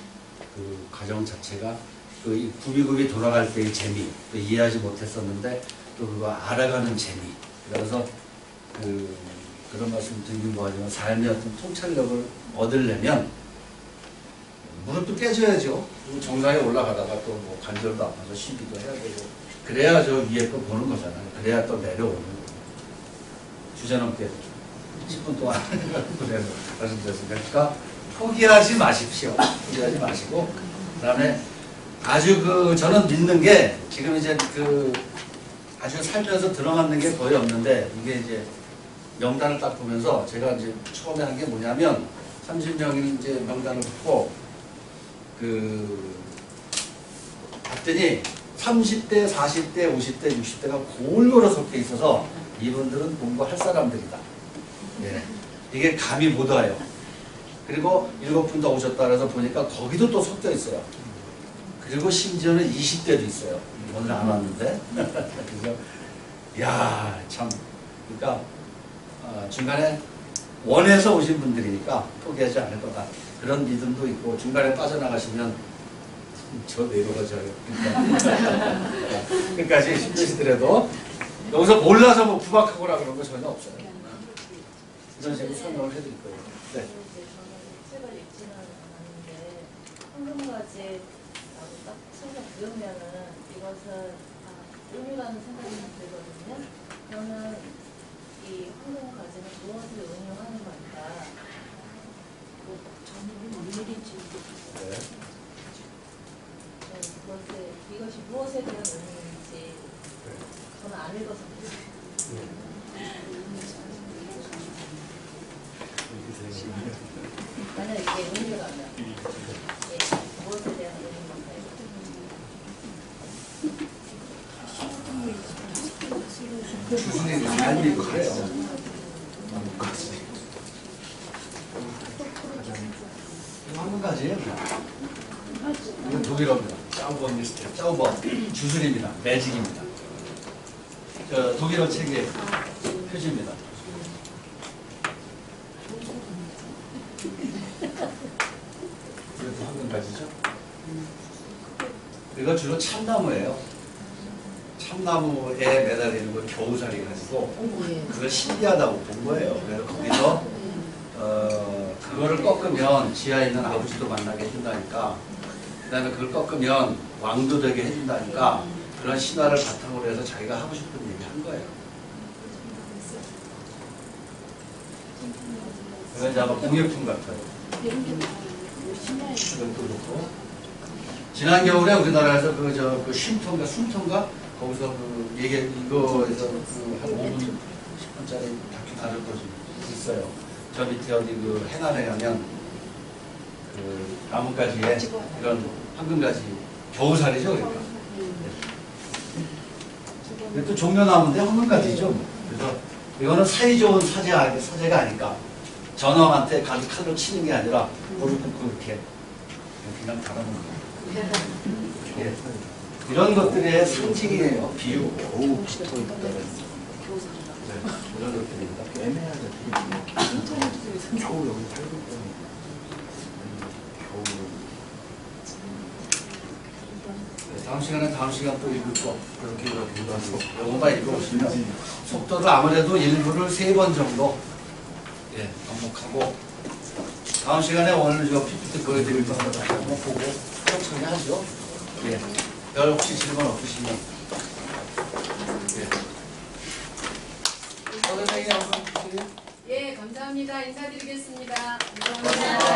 그 과정 자체가 그 구비구비 돌아갈 때의 재미 이해하지 못했었는데 또 그거 알아가는 재미 그래서 그런 말씀 드리긴 뭐하지만 삶의 어떤 통찰력을 얻으려면 무릎도 깨져야죠. 정상에 올라가다가 또 뭐 관절도 아파서 쉬기도 해야 되고 그래야 저 위에 거 보는 거잖아요. 그래야 또 내려오는 거예요. 주제넘게 10분 동안 그래서 말씀드렸습니다. 그러니까 포기하지 마십시오. 포기하지 마시고 그다음에 아주 저는 믿는 게 지금 이제 아주 살면서 들어맞는 게 거의 없는데 이게 이제 명단을 딱 보면서 제가 이제 처음에 한 게 뭐냐면 30명이 이제 명단을 듣고 봤더니 30대, 40대, 50대, 60대가 골고루 섞여 있어서 이분들은 공부할 사람들이다. 예. 이게 감이 못 와요. 그리고 7분 더 오셨다 그래서 보니까 거기도 또 섞여 있어요. 그리고 심지어는 20대도 있어요. 오늘 안 왔는데. 그래서 야 참 그러니까 중간에 원해서 오신 분들이니까 포기하지 않을 거다. 그런 믿음도 있고 중간에 빠져나가시면 저 내려가져요. 끝까지 힘드시더라도 여기서 몰라서 뭐 구박하거나 그런 거 전혀 없어요. 이런 식으로 설명을 해드릴 거예요. 네. 책을 읽지는 않았는데 가지에 딱 책을 들으면은 이것은 은유라는 생각이 들거든요. 그러면 이 황금 가지는 무엇을 은유하는 걸까? 저는 일이지. 이것이 무엇에 대한 은유인지 저는 안 읽어서 만약 이게 은유라면 무엇에 대한 은유인가요? 교수님 알고 있고 그래요. 한 가지예요. 이건 독일어입니다. 짜우버 미스터, 짜우버 주술입니다. 매직입니다. 저 독일어 책의 표지입니다. 이것도 황금 가지죠. 이거 주로 참나무예요. 참나무에 매달리는 걸 겨우살이 가지고 그걸 신기하다고 본 거예요. 그래서 거기서 그거를 꺾으면 지하에 있는 아버지도 만나게 해준다니까, 그 다음에 그걸 꺾으면 왕도 되게 해준다니까, 그런 신화를 바탕으로 해서 자기가 하고 싶은 얘기 한 거예요. 그건 이제 아마 공예품 같아요. 이것도 그렇고. 지난 겨울에 우리나라에서 그 쉼터인가 숨터인가 거기서 이거에서 한 5분 10분짜리 다큐 있어요. 저 밑에 어디 그 해안에 가면 그 나뭇가지에 이런 황금가지 겨우살이죠, 그러니까. 이것도 종려나무인데 황금가지죠. 그래서 이거는 사이 좋은 사제가 아닐까. 전왕한테 칼로 치는 게 아니라 무릎 꿇고 이렇게 그냥 달아놓는 거예요. 예. 이런 것들의 상징이에요. 비유. 겨우 붙어 있다는. 이런 것들입니다. 애매하죠. 겨우 여기 살고 있다니. 겨우. 다음 시간 또 읽을 거 이렇게 읽어서 요것만 읽어보시면 속도를 아무래도 일부를 3번 정도 반복하고, 다음 시간에 오늘 저 PPT 보여드릴 거 한번 보고 천천히 하죠. 예. 별 혹시 질문 없으시면. 선생님 한번 주세요. 예, 감사합니다. 인사드리겠습니다. 감사합니다.